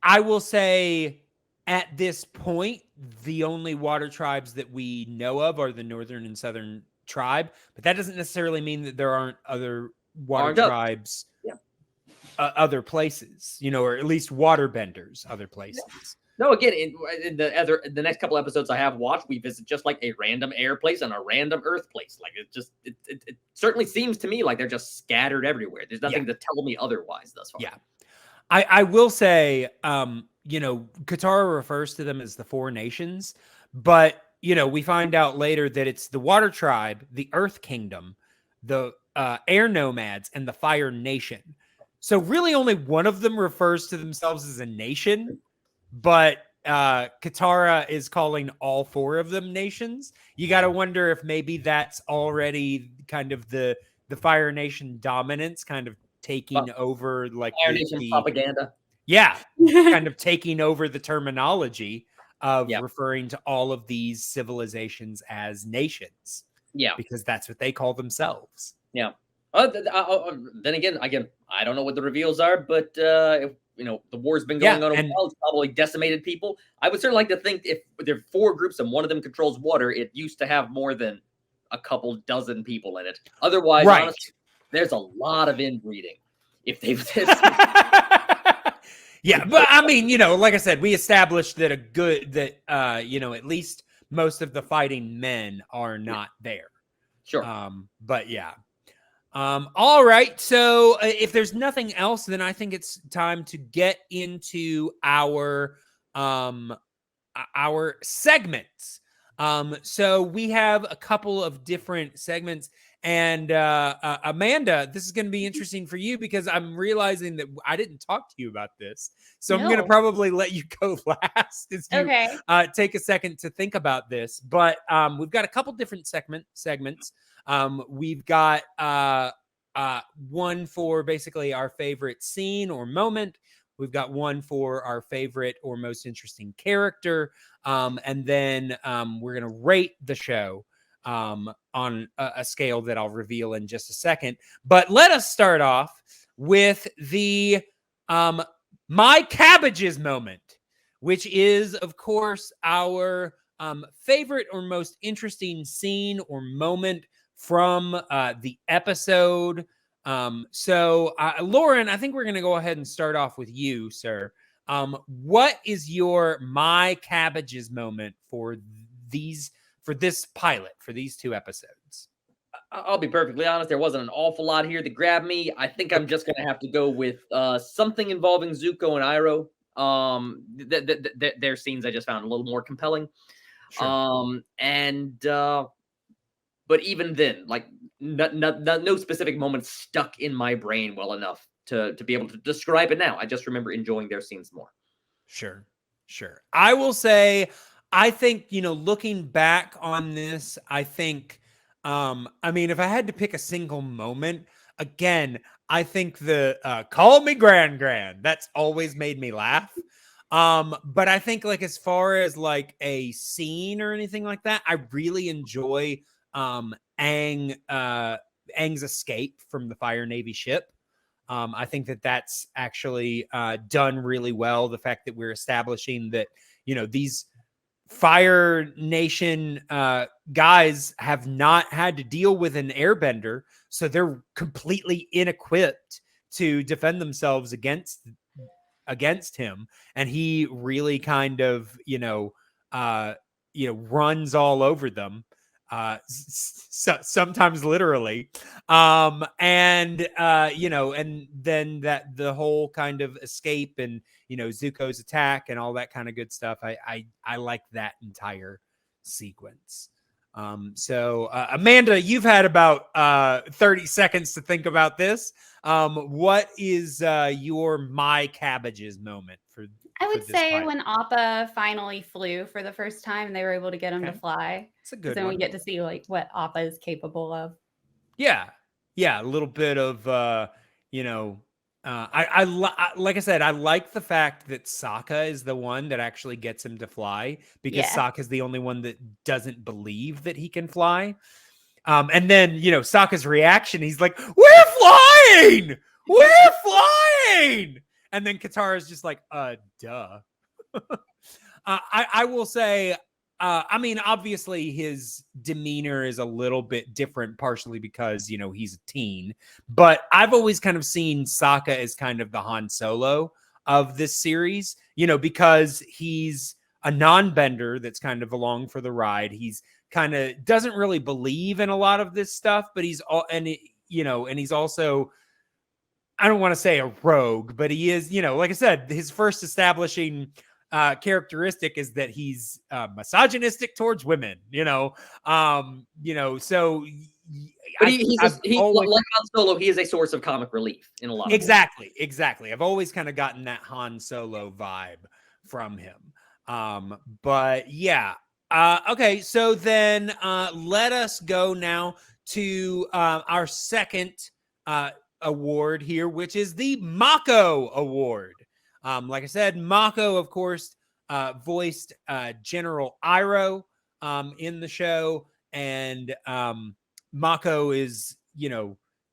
I will say at this point, the only water tribes that we know of are the Northern and Southern tribe, but that doesn't necessarily mean that there aren't other water tribes, other places, or at least waterbenders, other places. No, again, in the next couple episodes I have watched, we visit just like a random air place and a random earth place. Like it certainly seems to me like they're just scattered everywhere. There's nothing to tell me otherwise thus far. Yeah. I will say, Katara refers to them as the Four Nations, but we find out later that it's the Water Tribe, the Earth Kingdom, the Air Nomads, and the Fire Nation. So really only one of them refers to themselves as a nation, but Katara is calling all four of them nations. You got to wonder if maybe that's already kind of the Fire Nation dominance kind of taking over like Fire Nation propaganda. Yeah, kind of taking over the terminology of referring to all of these civilizations as nations. Yeah, because that's what they call themselves. Yeah. Then again, I don't know what the reveals are, but if, the war's been going on a while, it's probably decimated people. I would certainly like to think if there are 4 groups and one of them controls water, it used to have more than a couple dozen people in it. Otherwise, honestly, there's a lot of inbreeding. If they've Yeah, but I mean, like I said, we established that at least most of the fighting men are not there. Sure. But yeah. All right. So if there's nothing else, then I think it's time to get into our segments. So we have a couple of different segments. And Amanda, this is going to be interesting for you because I'm realizing that I didn't talk to you about this. So I'm going to probably let you go last as you take a second to think about this. But we've got a couple different segments. We've got one for basically our favorite scene or moment. We've got one for our favorite or most interesting character. And then we're going to rate the show on a scale that I'll reveal in just a second. But let us start off with the My Cabbages moment, which is, of course, our favorite or most interesting scene or moment from the episode. So Loren, I think we're going to go ahead and start off with you, sir. What is your My Cabbages moment for these this pilot, for these 2 episodes? I'll be perfectly honest. There wasn't an awful lot here that grabbed me. I think I'm just going to have to go with something involving Zuko and Iroh. Their scenes I just found a little more compelling. Sure. But even then, like no specific moment stuck in my brain well enough to be able to describe it now. I just remember enjoying their scenes more. Sure. I will say, I think, looking back on this, I think, I mean, if I had to pick a single moment, again, I think the call me Gran-Gran, that's always made me laugh. But I think, like, as far as like a scene or anything like that, I really enjoy Aang's escape from the Fire Navy ship. I think that's actually done really well. The fact that we're establishing that, these Fire Nation guys have not had to deal with an airbender, so they're completely inequipped to defend themselves against him, and he really kind of runs all over them, sometimes literally, and then that the whole kind of escape and Zuko's attack and all that kind of good stuff. I like that entire sequence. So Amanda, you've had about 30 seconds to think about this. What is your My Cabbages moment for? I would say when Appa finally flew for the first time, they were able to get him to fly. It's a good then one. we get to see like what Appa is capable of. Yeah, a little bit of like I said, I like the fact that Sokka is the one that actually gets him to fly, because Sokka is the only one that doesn't believe that he can fly. And then, Sokka's reaction, he's like, we're flying! We're flying! And then Katara's just like, duh. I will say, I mean, obviously his demeanor is a little bit different, partially because, he's a teen. But I've always kind of seen Sokka as kind of the Han Solo of this series, because he's a non-bender that's kind of along for the ride. He's kind of doesn't really believe in a lot of this stuff, but he's also, I don't want to say a rogue, but he is, like I said, his first establishing characteristic is that he's misogynistic towards women, so but he's always, like Han Solo, he is a source of comic relief in a lot of ways. Exactly. I've always kind of gotten that Han Solo vibe from him. But yeah. Okay, so then let us go now to our second award here, which is the Mako Award. Like I said, Mako, of course, voiced General Iroh in the show, and Mako is,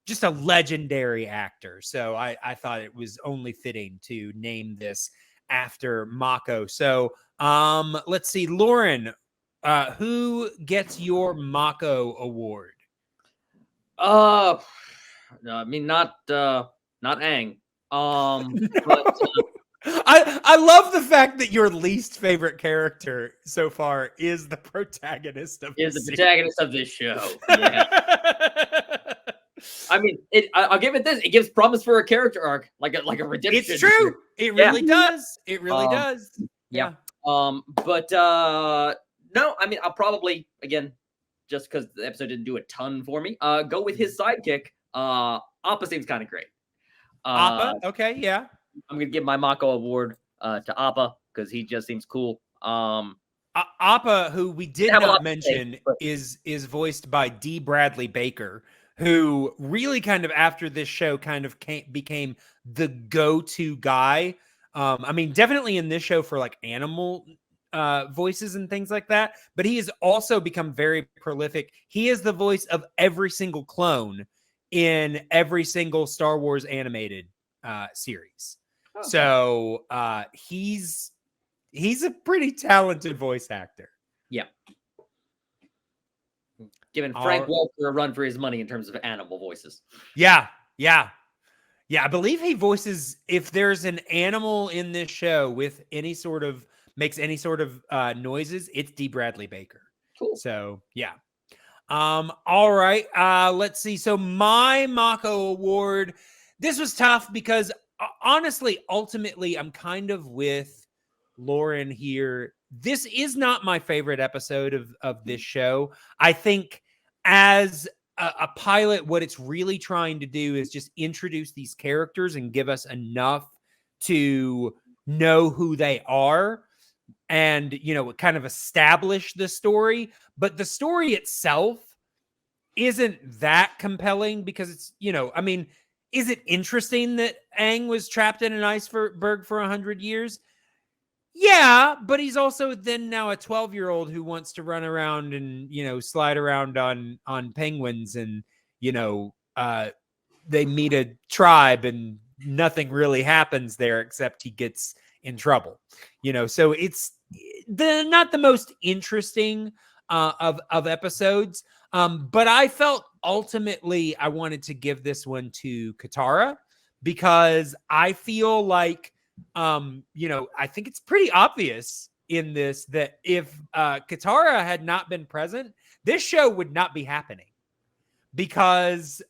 just a legendary actor. So I thought it was only fitting to name this after Mako. So let's see, Loren, who gets your Mako Award? I mean, not Aang. But I love the fact that your least favorite character so far is the protagonist of this show. Yeah. I mean, I'll give it this. It gives promise for a character arc, like a redemption. It's true. It really does. It really does. Yeah. But no, I mean, I'll probably, again, just because the episode didn't do a ton for me, go with his sidekick. Appa seems kind of great. Appa? Okay, yeah. I'm going to give my Mako Award to Appa because he just seems cool. Appa, who we did not mention, is voiced by D. Bradley Baker, who really kind of after this show kind of became the go-to guy. I mean, definitely in this show for like animal voices and things like that, but he has also become very prolific. He is the voice of every single clone in every single Star Wars animated series. Okay. So he's a pretty talented voice actor. Yeah. Giving Frank Welker a run for his money in terms of animal voices. Yeah. I believe he voices, if there's an animal in this show with makes any sort of noises, it's D. Bradley Baker. Cool. So yeah. All right. Let's see. So my Mako Award, this was tough because honestly, ultimately, I'm kind of with Loren here. This is not my favorite episode of this show. I think as a pilot, what it's really trying to do is just introduce these characters and give us enough to know who they are and, kind of establish the story. But the story itself isn't that compelling because it's, is it interesting that Aang was trapped in an iceberg for 100 years? Yeah, but he's also then now a 12-year-old who wants to run around and, slide around on penguins and, they meet a tribe and nothing really happens there except he gets in trouble. So it's not the most interesting of episodes. But I felt ultimately I wanted to give this one to Katara because I feel like, I think it's pretty obvious in this that if Katara had not been present, this show would not be happening because,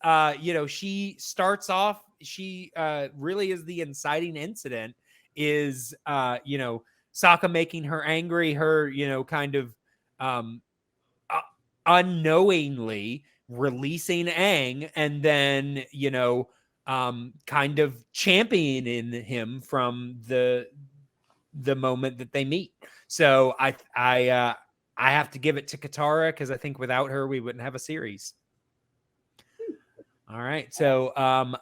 she starts off, she really is the inciting incident is, Sokka making her angry, her, kind of unknowingly releasing Aang and then, kind of championing him from the moment that they meet. So I have to give it to Katara because I think without her we wouldn't have a series. All right. So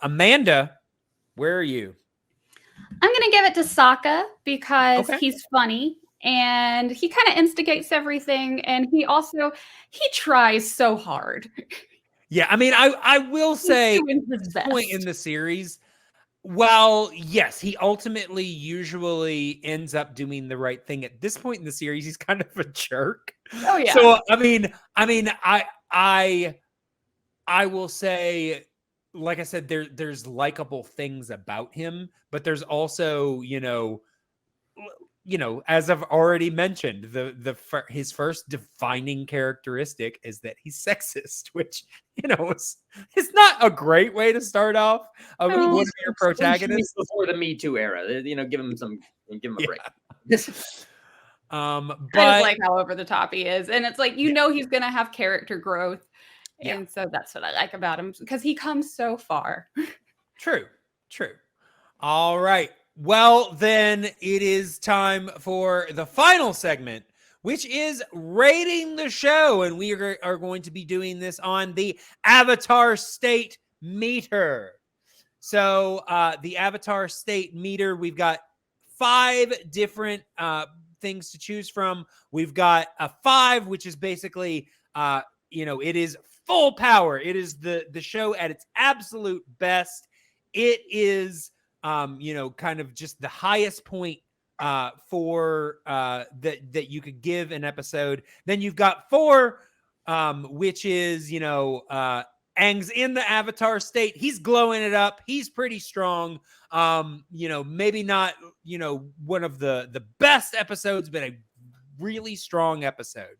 Amanda, where are you? I'm going to give it to Sokka because he's funny and he kind of instigates everything. And he tries so hard. Yeah. I mean, I will say at this point in the series, well, yes, he ultimately usually ends up doing the right thing. At this point in the series, he's kind of a jerk. Oh yeah. So, I will say, like I said, there's likable things about him, but there's also, as I've already mentioned, his first defining characteristic is that he's sexist, which, is not a great way to start off one of your protagonists before the Me Too era. Give him a break. But I just like how over the top he is, and it's like he's gonna have character growth. And so that's what I like about him because he comes so far. True. All right. Well, then it is time for the final segment, which is rating the show. And we are going to be doing this on the Avatar State Meter. So the Avatar State Meter, we've got 5 different things to choose from. We've got a 5, which is basically, it is full power. It is the show at its absolute best. It is, kind of just the highest point for that you could give an episode. Then you've got 4, which is, Aang's in the Avatar state. He's glowing it up. He's pretty strong. Maybe not, one of the best episodes, but a really strong episode.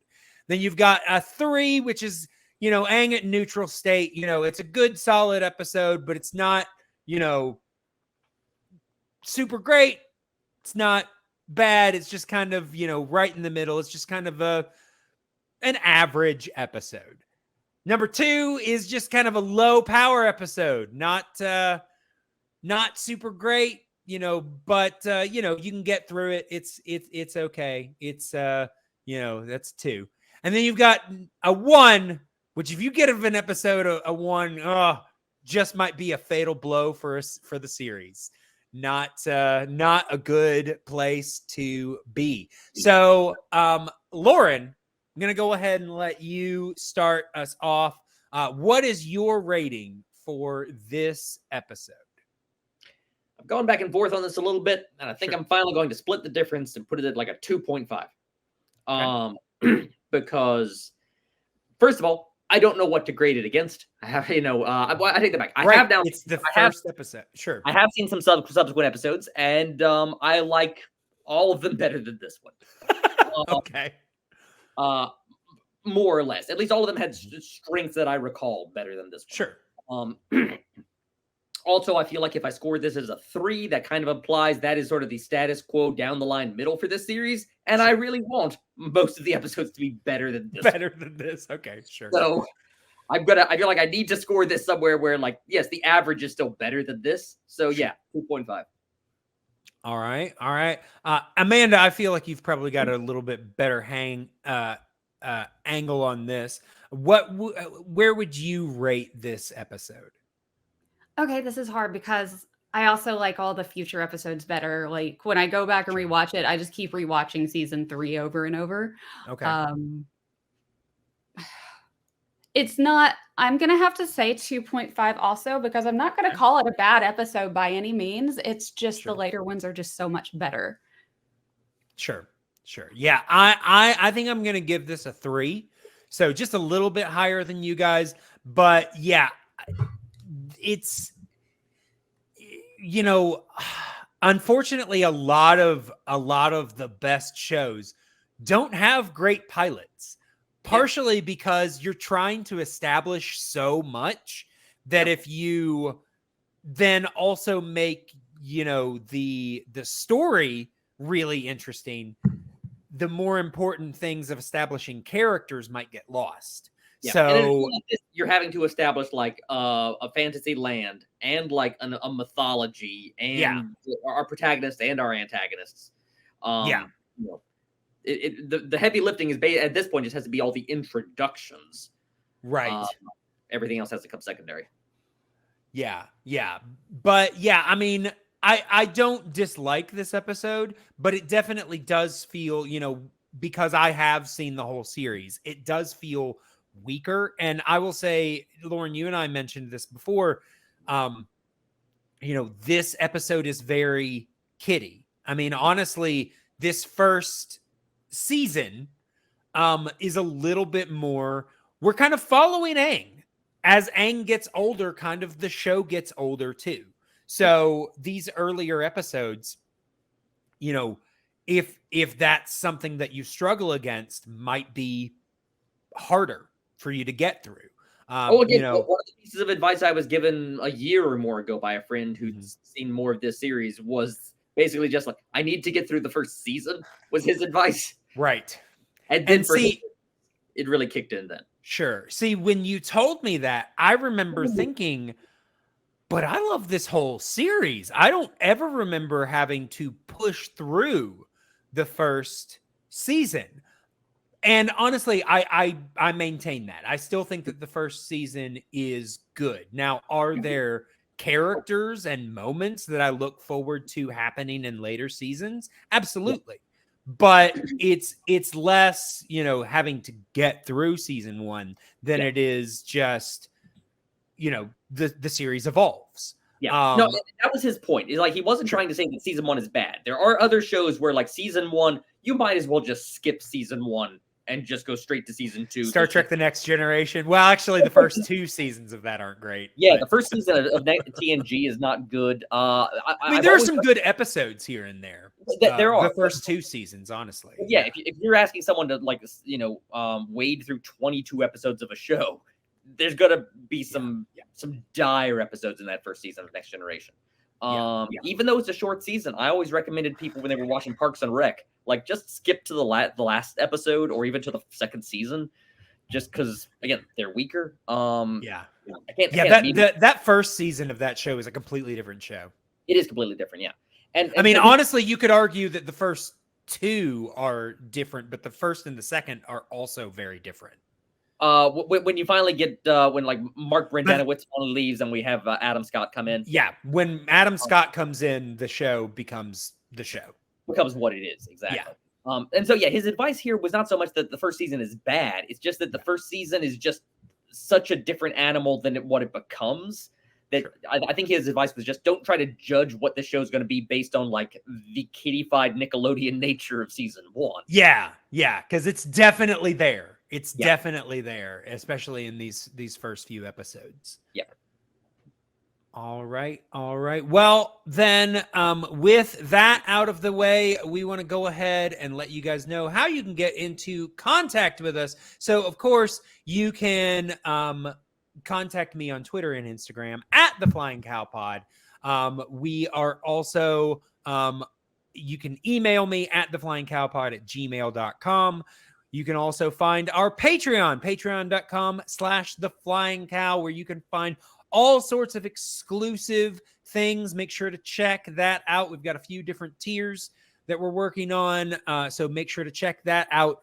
Then you've got a 3, which is, Aang at neutral state. It's a good, solid episode, but it's not, super great. It's not bad. It's just kind of, right in the middle. It's just kind of an average episode. Number 2 is just kind of a low power episode. Not super great, but you can get through it. It's okay. It's that's 2. And then you've got a 1, which if you get an episode a 1, just might be a fatal blow for the series. Not a good place to be. So, Loren, I'm going to go ahead and let you start us off. What is your rating for this episode? I'm going back and forth on this a little bit, and I think I'm finally going to split the difference and put it at like a 2.5. Okay. Because first of all, I don't know what to grade it against. I have, I take that back. I have now. It's the first episode. Sure. I have seen some subsequent episodes, and I like all of them better than this one. Okay. more or less. At least all of them had strengths that I recall better than this one. Sure. Also, I feel like if I scored this as a 3, that kind of implies that is sort of the status quo down the line middle for this series. And I really want most of the episodes to be better than this. Better than this. Okay, sure. So I feel like I need to score this somewhere where, like, yes, the average is still better than this. So yeah, 2.5. All right. Amanda, I feel like you've probably got a little bit better angle on this. Where would you rate this episode? Okay, this is hard because I also like all the future episodes better. Like when I go back and rewatch it, I just keep rewatching season 3 over and over. Okay. It's not, I'm going to have to say 2.5 also, because I'm not going to call it a bad episode by any means. It's just the later ones are just so much better. Sure. Yeah, I think I'm going to give this a 3. So just a little bit higher than you guys. But yeah, it's, unfortunately, a lot of the best shows don't have great pilots, partially because you're trying to establish so much that if you then also make, the story really interesting, the more important things of establishing characters might get lost. Yeah. So you're having to establish like a fantasy land and like a mythology and our protagonists and our antagonists. The heavy lifting is at this point just has to be all the introductions. Right. Everything else has to come secondary. Yeah. But yeah, I mean, I don't dislike this episode, but it definitely does feel, because I have seen the whole series, it does feel weaker. And I will say, Loren, you and I mentioned this before, this episode is very kiddie. I mean, honestly, this first season is a little bit more, we're kind of following Aang. As Aang gets older, kind of the show gets older too. So these earlier episodes, if that's something that you struggle against, might be harder for you to get through. One of the pieces of advice I was given a year or more ago by a friend who'd seen more of this series was basically just like, I need to get through the first season, was his advice. Right. And then it really kicked in then. Sure. See, when you told me that, I remember thinking, but I love this whole series. I don't ever remember having to push through the first season. And honestly, I maintain that. I still think that the first season is good. Now, are there characters and moments that I look forward to happening in later seasons? Absolutely. But it's less, having to get through season 1 than it is just, the series evolves. Yeah. No, that was his point. It's like he wasn't trying to say that season 1 is bad. There are other shows where like season 1, you might as well just skip season 1 and just go straight to season 2. Star Trek The Next Generation. Well, actually, the first 2 seasons of that aren't great. Yeah, the first season of TNG is not good. I mean, there are some good episodes here and there. There are. The first 2 seasons, honestly. Yeah, if you're asking someone to, like, wade through 22 episodes of a show, there's going to be some dire episodes in that first season of Next Generation. Even though it's a short season, I always recommended people when they were watching Parks and Rec, like, just skip to the last episode or even to the second season, just because, again, they're weaker. That first season of that show is a completely different show. It is completely different, yeah. And I mean, honestly, you could argue that the first 2 are different, but the first and the second are also very different. When you finally get when like Mark Brendanowitz finally leaves and we have Adam Scott come in. Yeah, when Adam Scott comes in, the show becomes the show. Becomes what it is, exactly. Yeah. And so his advice here was not so much that the first season is bad. It's just that the first season is just such a different animal than what it becomes. That I think his advice was just don't try to judge what the show is going to be based on like the kiddified Nickelodeon nature of season 1. Yeah, because it's definitely there. It's definitely there, especially in these first few episodes. Yeah. All right. Well, then, with that out of the way, we want to go ahead and let you guys know how you can get into contact with us. So, of course, you can contact me on Twitter and Instagram at the Flying Cow Pod. We are also, you can email me at theflyingcowpod@gmail.com. You can also find our Patreon, patreon.com/theflyingcow, where you can find all sorts of exclusive things. Make sure to check that out. We've got a few different tiers that we're working on, so make sure to check that out.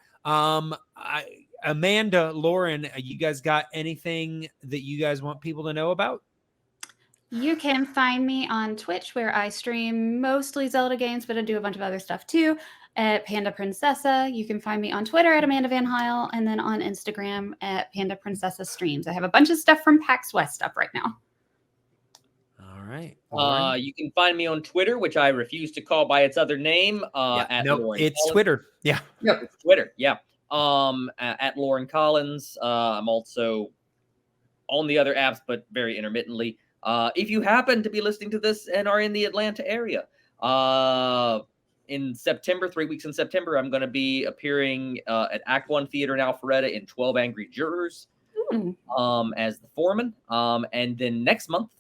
Amanda, Loren, you guys got anything that you guys want people to know about? You can find me on Twitch, where I stream mostly Zelda games, but I do a bunch of other stuff too, at Panda Princessa. You can find me on Twitter at Amanda Van Heil, and then on Instagram at Panda Princessa Streams. I have a bunch of stuff from PAX West up right now. All right. You can find me on Twitter, which I refuse to call by its other name. At Loren it's Collins. Twitter. Yeah. Yep, it's Twitter. Yeah. At Loren Collins. I'm also on the other apps, but very intermittently. If you happen to be listening to this and are in the Atlanta area, in September, 3 weeks in September, I'm going to be appearing at Act One Theater in Alpharetta in 12 Angry Jurors as the foreman. And then next month,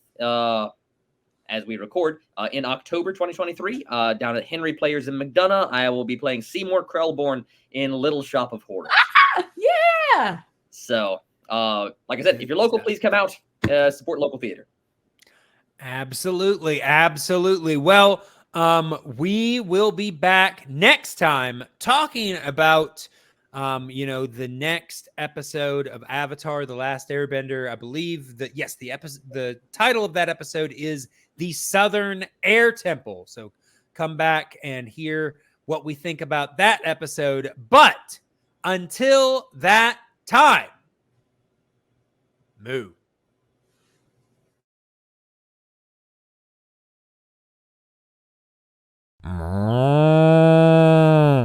as we record, in October 2023, down at Henry Players in McDonough, I will be playing Seymour Krellborn in Little Shop of Horrors. Yeah! So, like I said, if you're local, please come out, support local theater. Absolutely. Well, we will be back next time talking about, the next episode of Avatar: The Last Airbender. I believe that, yes, the title of that episode is The Southern Air Temple. So come back and hear what we think about that episode. But until that time, moo.